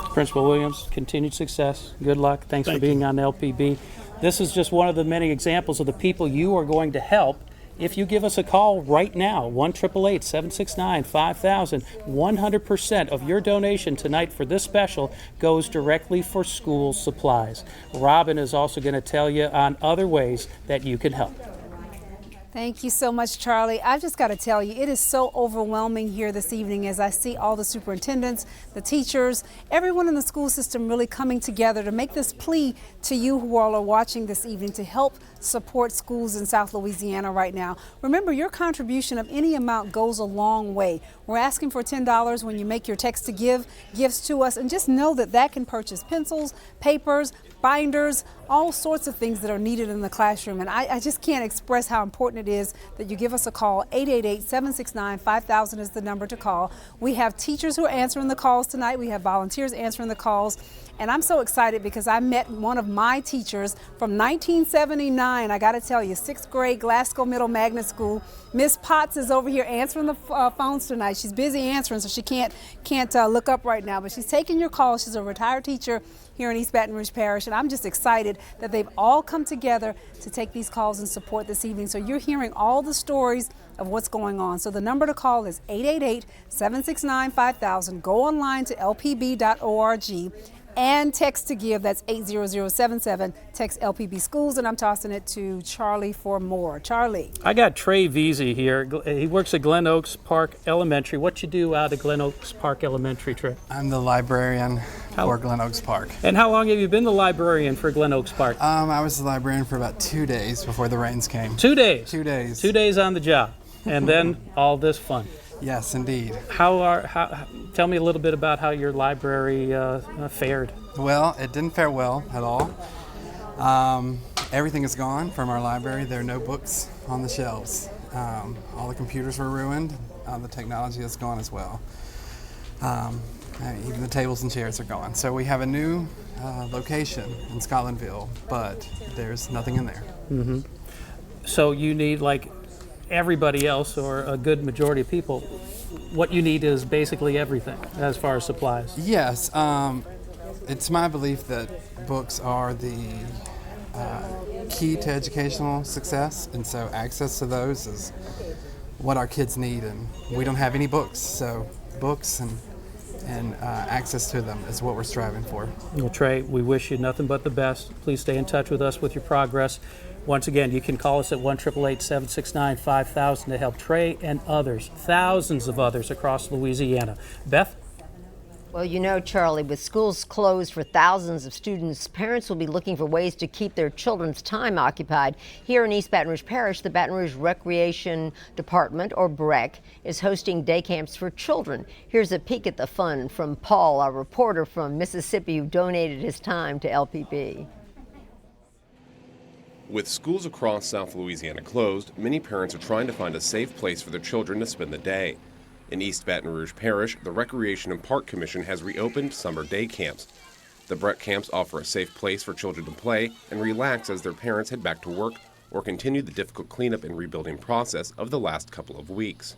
Speaker 2: Principal Williams, continued success. Good luck. Thanks for being on LPB. This is just one of the many examples of the people you are going to help if you give us a call right now, 1-888-769-5000. 100% of your donation tonight for this special goes directly for school supplies. Robyn is also going to tell you on other ways that you can help.
Speaker 14: Thank you so much, Charlie. I've just got to tell you, it is so overwhelming here this evening as I see all the superintendents, the teachers, everyone in the school system really coming together to make this plea to you who all are watching this evening to help support schools in South Louisiana right now. Remember, your contribution of any amount goes a long way. We're asking for $10 when you make your text to give gifts to us, and just know that that can purchase pencils, papers, binders, all sorts of things that are needed in the classroom. And I just can't express how important it is that you give us a call. 888-769-5000 is the number to call. We have teachers who are answering the calls tonight. We have volunteers answering the calls. And I'm so excited because I met one of my teachers from 1979. I got to tell you, 6th grade, Glasgow Middle Magnet School. Miss Potts is over here answering the phones tonight. She's busy answering, so she can't look up right now, but she's taking your calls. She's a retired teacher here in East Baton Rouge Parish, and I'm just excited that they've all come together to take these calls and support this evening. So you're hearing all the stories of what's going on. So the number to call is 888-769-5000. Go online to lpb.org and text to give. That's 80077. Text LPB Schools, and I'm tossing it to Charlie for more. Charlie.
Speaker 2: I got Trey Veazey here. He works at Glen Oaks Park Elementary. What you do out at Glen Oaks Park Elementary, Trey?
Speaker 20: I'm the librarian for Glen Oaks Park.
Speaker 2: And how long have you been the librarian for Glen Oaks Park?
Speaker 20: I was the librarian for about 2 days before the rains came.
Speaker 2: 2 days?
Speaker 20: 2 days.
Speaker 2: 2 days on the job. And then all this fun.
Speaker 20: Yes, indeed.
Speaker 2: Tell me a little bit about how your library fared.
Speaker 20: Well, it didn't fare well at all. Everything is gone from our library. There are no books on the shelves. All the computers were ruined. The technology is gone as well. Even the tables and chairs are gone. So we have a new location in Scotlandville, but there's nothing in there.
Speaker 2: Mm-hmm. So you need, like everybody else, or a good majority of people, what you need is basically everything as far as supplies.
Speaker 20: Yes. It's my belief that books are the key to educational success, and so access to those is what our kids need, and we don't have any books, so books and access to them is what we're striving for.
Speaker 2: Well, Trey, we wish you nothing but the best. Please stay in touch with us with your progress. Once again, you can call us at 1-888-769-5000 to help Trey and others, thousands of others across Louisiana. Beth?
Speaker 1: Well, you know, Charlie, with schools closed for thousands of students, parents will be looking for ways to keep their children's time occupied. Here in East Baton Rouge Parish, the Baton Rouge Recreation Department, or BREC, is hosting day camps for children. Here's a peek at the fun from Paul, our reporter from Mississippi, who donated his time to LPB.
Speaker 8: With schools across South Louisiana closed, many parents are trying to find a safe place for their children to spend the day. In East Baton Rouge Parish, the Recreation and Park Commission has reopened summer day camps. The BREC camps offer a safe place for children to play and relax as their parents head back to work or continue the difficult cleanup and rebuilding process of the last couple of weeks.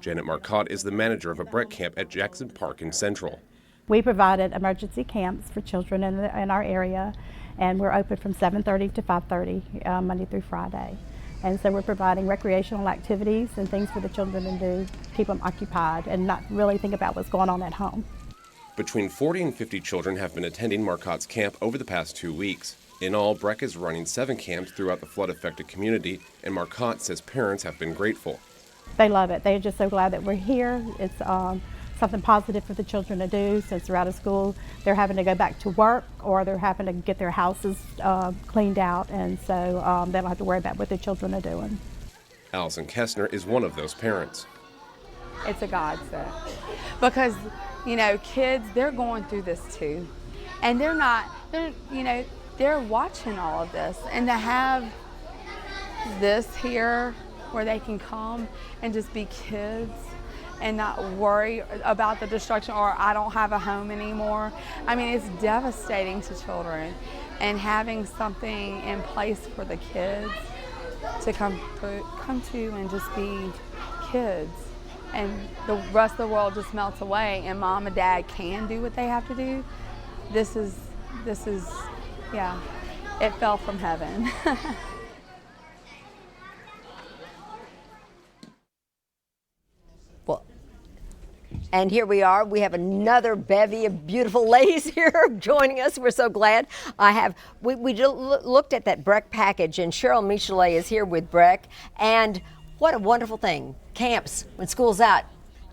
Speaker 8: Janet Marcotte is the manager of a BREC camp at Jackson Park in Central.
Speaker 22: We provided emergency camps for children in our area, and we're open from 7:30 to 5:30 Monday through Friday. And so we're providing recreational activities and things for the children to do, keep them occupied and not really think about what's going on at home.
Speaker 8: Between 40 and 50 children have been attending Marcotte's camp over the past 2 weeks. In all, BREC is running 7 camps throughout the flood-affected community, and Marcotte says parents have been grateful.
Speaker 22: They love it. They're just so glad that we're here. It's something positive for the children to do, since they're out of school. They're having to go back to work, or they're having to get their houses cleaned out, and so they don't have to worry about what their children are doing.
Speaker 8: Allison Kessner is one of those parents.
Speaker 23: It's a godsend, because you know, kids, they're going through this too, and they're watching all of this, and to have this here where they can come and just be kids and not worry about the destruction, or I don't have a home anymore. I mean, it's devastating to children, and having something in place for the kids to come to and just be kids, and the rest of the world just melts away, and mom and dad can do what they have to do. This is, yeah, it fell from heaven.
Speaker 1: And here we are. We have another bevy of beautiful ladies here joining us. We're so glad. We looked at that BREC package, and Cheryl Michelet is here with BREC. And what a wonderful thing. Camps, when school's out.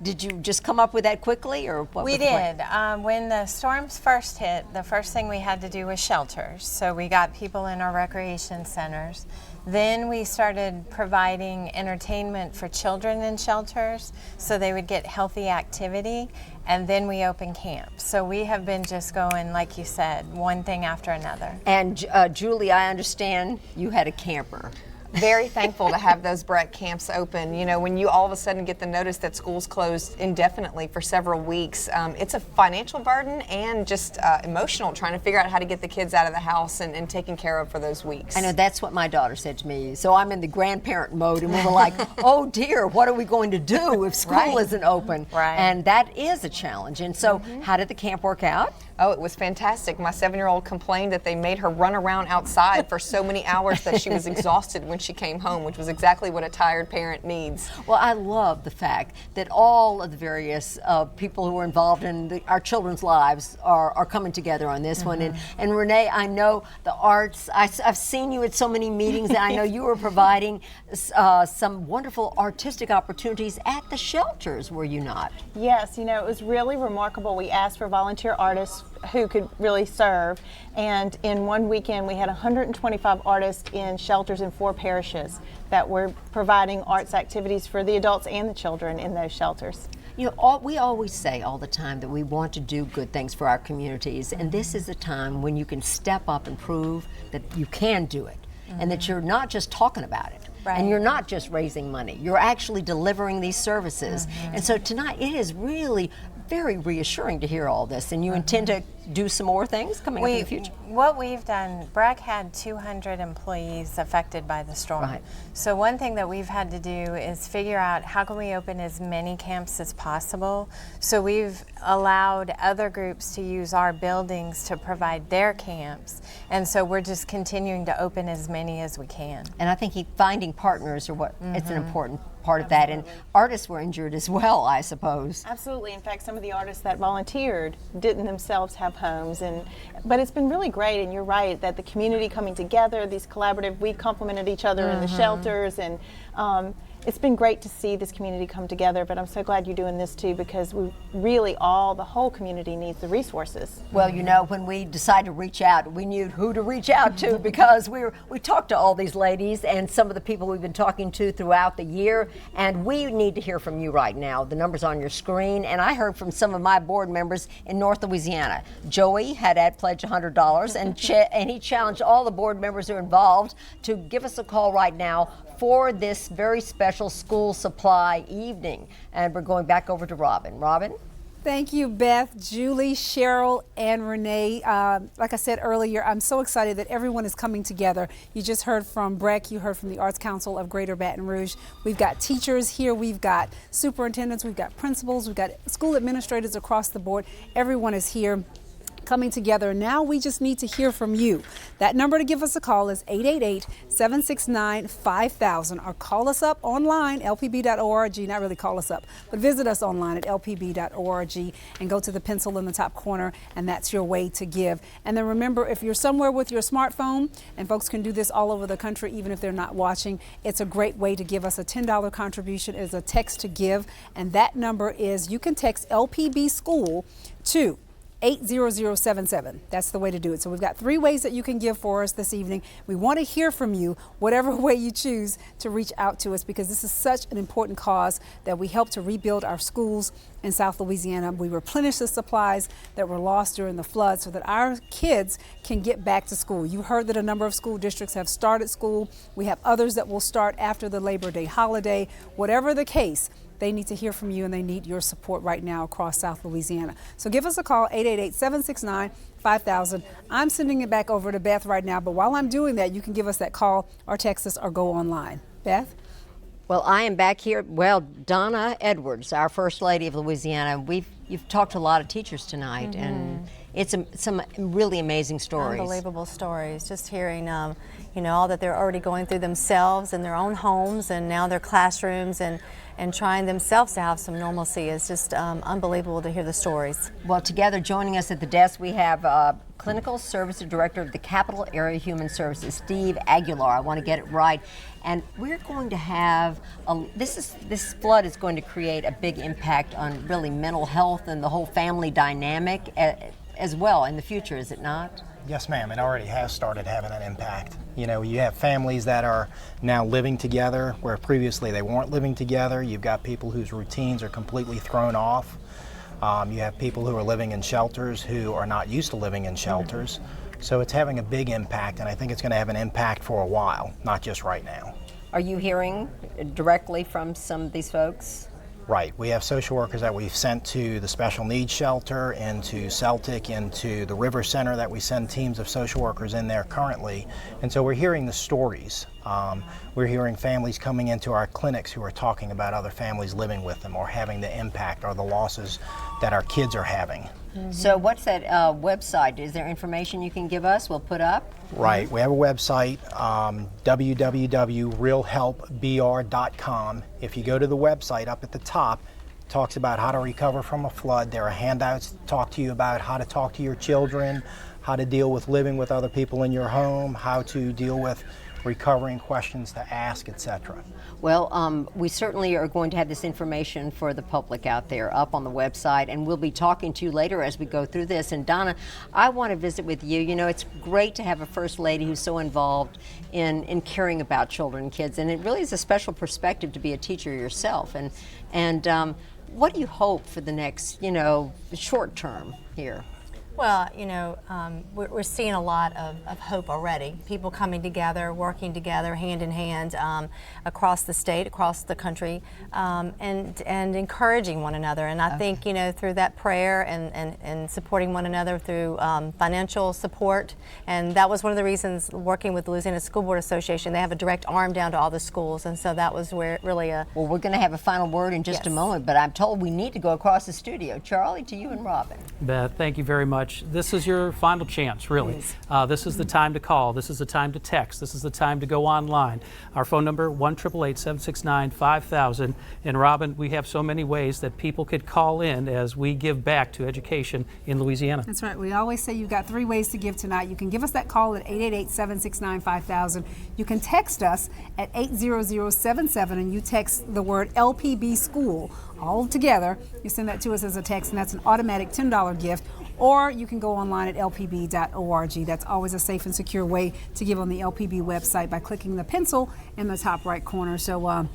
Speaker 1: Did you just come up with that quickly, or what?
Speaker 24: We did. When the storms first hit, the first thing we had to do was shelters. So we got people in our recreation centers. Then we started providing entertainment for children in shelters so they would get healthy activity, and then we opened camps. So we have been just going, like you said, one thing after another.
Speaker 1: And Julie, I understand you had a camper.
Speaker 3: very thankful to have those BREC camps open. You know, when you all of a sudden get the notice that schools closed indefinitely for several weeks, it's a financial burden and just emotional, trying to figure out how to get the kids out of the house and taken care of for those weeks.
Speaker 1: I know that's what my daughter said to me. So I'm in the grandparent mode, and we were like, oh dear, what are we going to do if school isn't open?
Speaker 3: Right.
Speaker 1: And that is a challenge. And so how did the camp work out?
Speaker 3: Oh, it was fantastic. My 7-year-old complained that they made her run around outside for so many hours that she was exhausted when she came home, which was exactly what a tired parent needs.
Speaker 1: Well, I love the fact that all of the various people who are involved in our children's lives are coming together on this one. And Renee, I know the arts, I've seen you at so many meetings, and I know you were providing some wonderful artistic opportunities at the shelters, were you not?
Speaker 24: Yes, you know, it was really remarkable. We asked for volunteer artists who could really serve, and in one weekend we had 125 artists in shelters in 4 parishes that were providing arts activities for the adults and the children in those shelters.
Speaker 1: You know, we always say all the time that we want to do good things for our communities, and this is a time when you can step up and prove that you can do it, and that you're not just talking about it.
Speaker 24: Right.
Speaker 1: And you're not just raising money, you're actually delivering these services. And so tonight it is really very reassuring to hear all this, and you intend to do some more things coming up in the future?
Speaker 24: What we've done, BREC had 200 employees affected by the storm.
Speaker 1: Right.
Speaker 24: So one thing that we've had to do is figure out how can we open as many camps as possible. So we've allowed other groups to use our buildings to provide their camps, and so we're just continuing to open as many as we can.
Speaker 1: And I think finding partners are what it's an important part of that, and artists were injured as well, I suppose.
Speaker 24: Absolutely. In fact, some of the artists that volunteered didn't themselves have homes, but it's been really great, and you're right that the community coming together, these collaborative, we complimented each other in the shelters, and it's been great to see this community come together, but I'm so glad you're doing this too, because we really the whole community needs the resources.
Speaker 1: Well, you know, when we decided to reach out, we knew who to reach out to because we talked to all these ladies and some of the people we've been talking to throughout the year, and we need to hear from you right now. The number's on your screen, and I heard from some of my board members in North Louisiana. Joey had pledged $100, and he challenged all the board members who are involved to give us a call right now for this very special school supply evening. And we're going back over to Robyn. Robyn?
Speaker 14: Thank you, Beth, Julie, Cheryl, and Renee. Like I said earlier, I'm so excited that everyone is coming together. You just heard from BREC, you heard from the Arts Council of Greater Baton Rouge. We've got teachers here, we've got superintendents, we've got principals, we've got school administrators across the board. Everyone is here coming together. Now we just need to hear from you. That number to give us a call is 888-769-5000, or call us up online, lpb.org. Not really call us up, but visit us online at lpb.org and go to the pencil in the top corner, and that's your way to give. And then remember, if you're somewhere with your smartphone, and folks can do this all over the country even if they're not watching, it's a great way to give us a $10 contribution as a text to give, and that number is, you can text LPB School to 80077. That's the way to do it. So we've got 3 ways that you can give for us this evening. We want to hear from you, whatever way you choose to reach out to us, because this is such an important cause that we help to rebuild our schools in South Louisiana. We replenish the supplies that were lost during the flood so that our kids can get back to school. You heard that a number of school districts have started school. We have others that will start after the Labor Day holiday. Whatever the case, they need to hear from you, and they need your support right now across South Louisiana. So give us a call, 888-769-5000. I'm sending it back over to Beth right now, but while I'm doing that, you can give us that call or text us or go online. Beth?
Speaker 1: Well, I am back here. Well, Donna Edwards, our First Lady of Louisiana, you've talked to a lot of teachers tonight, and it's some really amazing stories.
Speaker 4: Unbelievable stories. Just hearing, all that they're already going through themselves in their own homes, and now their classrooms, and trying themselves to have some normalcy is just unbelievable to hear the stories.
Speaker 1: Well, together joining us at the desk, we have Clinical Services Director of the Capital Area Human Services, Steve Aguillard. I want to get it right. And we're going to have, this flood is going to create a big impact on really mental health and the whole family dynamic as well in the future, is it not?
Speaker 5: Yes, ma'am. It already has started having an impact. You have families that are now living together where previously they weren't living together. You've got people whose routines are completely thrown off. You have people who are living in shelters who are not used to living in shelters. So it's having a big impact, and I think it's going to have an impact for a while, not just right now.
Speaker 1: Are you hearing directly from some of these folks?
Speaker 5: Right. We have social workers that we've sent to the special needs shelter, into Celtic, into the River Center that we send teams of social workers in there currently. And so we're hearing the stories. We're hearing families coming into our clinics who are talking about other families living with them or having the impact or the losses that our kids are having.
Speaker 1: So what's that website? Is there information you can give us? We'll put up?
Speaker 5: Right. We have a website, www.realhelpbr.com. If you go to the website, up at the top, it talks about how to recover from a flood. There are handouts that talk to you about how to talk to your children, how to deal with living with other people in your home, how to deal with recovering questions to ask, etc.
Speaker 1: Well, we certainly are going to have this information for the public out there up on the website, and we'll be talking to you later as we go through this. And Donna, I want to visit with you. You know, it's great to have a First Lady who's so involved in caring about children and kids, and it really is a special perspective to be a teacher yourself. And what do you hope for the next, short term here?
Speaker 4: Well, we're seeing a lot of hope already. People coming together, working together, hand in hand, across the state, across the country, and encouraging one another. And I think, through that prayer and supporting one another through financial support. And that was one of the reasons working with the Louisiana School Boards Association. They have a direct arm down to all the schools, and so that was where it really.
Speaker 1: Well, we're going to have a final word in just a moment, but I'm told we need to go across the studio. Charlie, to you and Robyn.
Speaker 2: Beth, thank you very much. This is your final chance, really. This is the time to call. This is the time to text. This is the time to go online. Our phone number, 1-888-769-5000. And Robyn, we have so many ways that people could call in as we give back to education in Louisiana.
Speaker 14: That's right. We always say you've got 3 ways to give tonight. You can give us that call at 888-769-5000. You can text us at 80077, and you text the word LPB School all together. You send that to us as a text, and that's an automatic $10 gift. Or you can go online at lpb.org. That's always a safe and secure way to give on the LPB website by clicking the pencil in the top right corner. So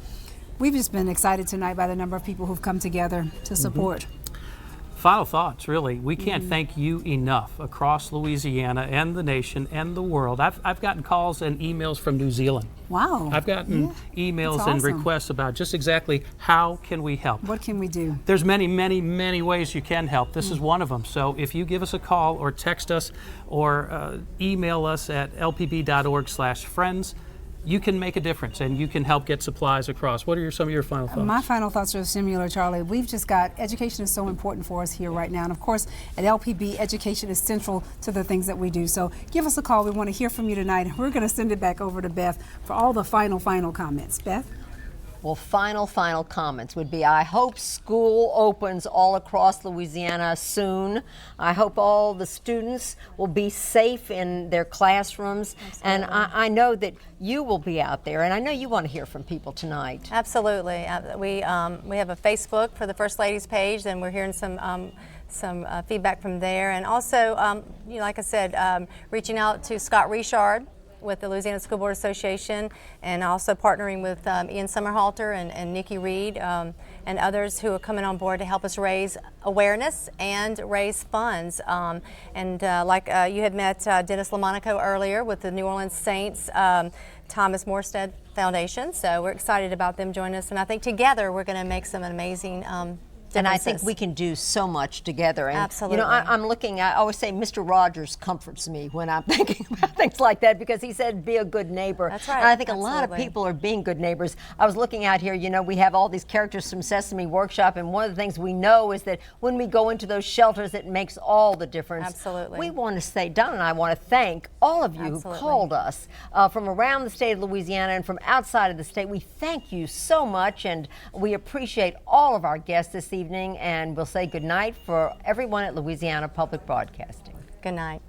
Speaker 14: we've just been excited tonight by the number of people who've come together to support.
Speaker 2: Final thoughts, really. We can't thank you enough across Louisiana and the nation and the world. I've gotten calls and emails from New Zealand.
Speaker 14: Wow.
Speaker 2: I've gotten emails and requests about just exactly how can we help.
Speaker 14: What can we do?
Speaker 2: There's many, many, many ways you can help. This is one of them. So if you give us a call or text us or email us at lpb.org/friends, you can make a difference and you can help get supplies across. What are some of your final thoughts?
Speaker 14: My final thoughts are similar, Charlie. We've just got, education is so important for us here right now. And of course, at LPB, education is central to the things that we do. So give us a call. We want to hear from you tonight. We're going to send it back over to Beth for all the final comments. Beth?
Speaker 1: Well, final comments would be, I hope school opens all across Louisiana soon. I hope all the students will be safe in their classrooms. Absolutely. And I know that you will be out there, and I know you want to hear from people tonight.
Speaker 4: Absolutely. We have a Facebook for the First Lady's page, and we're hearing some feedback from there. And also, like I said, reaching out to Scott Richard with the Louisiana School Boards Association, and also partnering with Ian Summerhalter and Nikki Reed and others who are coming on board to help us raise awareness and raise funds. Like you had met Dennis Lomonaco earlier with the New Orleans Saints Thomas Morstead Foundation, so we're excited about them joining us, and I think together we're going to make some amazing
Speaker 1: and I think we can do so much together. And,
Speaker 4: absolutely.
Speaker 1: I'm looking, I always say Mr. Rogers comforts me when I'm thinking about things like that, because he said, be a good neighbor.
Speaker 4: That's right.
Speaker 1: And I think a lot of people are being good neighbors. I was looking out here, we have all these characters from Sesame Workshop, and one of the things we know is that when we go into those shelters, it makes all the difference.
Speaker 4: Absolutely.
Speaker 1: We want to say, Donna and I want to thank all of you who called us from around the state of Louisiana and from outside of the state. We thank you so much, and we appreciate all of our guests this evening, and we'll say good night for everyone at Louisiana Public Broadcasting.
Speaker 4: Good night.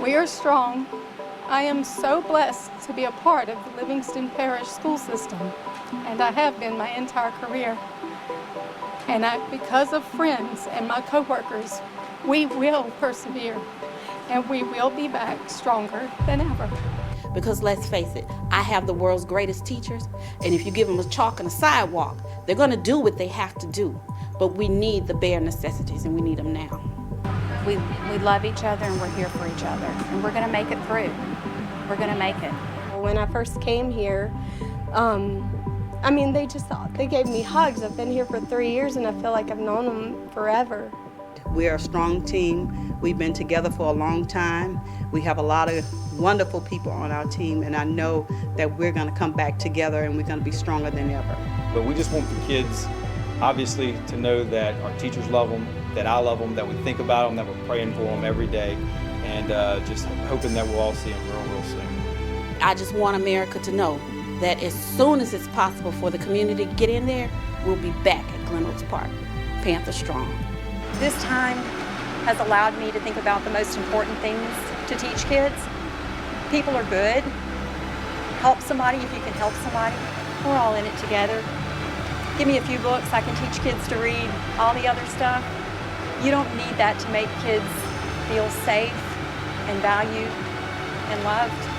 Speaker 23: We are strong. I am so blessed to be a part of the Livingston Parish School System, and I have been my entire career. And because of friends and my coworkers, we will persevere, and we will be back stronger than ever.
Speaker 13: Because let's face it, I have the world's greatest teachers, and if you give them a chalk and a sidewalk, they're going to do what they have to do. but we need the bare necessities, and we need them now.
Speaker 7: We love each other, and we're here for each other, and we're going to make it through. We're going to make it.
Speaker 9: When I first came here, I mean, they gave me hugs. I've been here for 3 years, and I feel like I've known them forever.
Speaker 17: We're a strong team. We've been together for a long time. We have a lot of wonderful people on our team, and I know that we're going to come back together and we're going to be stronger than ever.
Speaker 10: But we just want the kids, obviously, to know that our teachers love them, that I love them, that we think about them, that we're praying for them every day, and just hoping that we'll all see them real soon.
Speaker 13: I just want America to know that as soon as it's possible for the community to get in there, we'll be back at Glen Oaks Park, Panther strong.
Speaker 11: This time has allowed me to think about the most important things to teach kids. People are good. Help somebody if you can help somebody. We're all in it together. Give me a few books, I can teach kids to read. All the other stuff, you don't need that to make kids feel safe and valued and loved.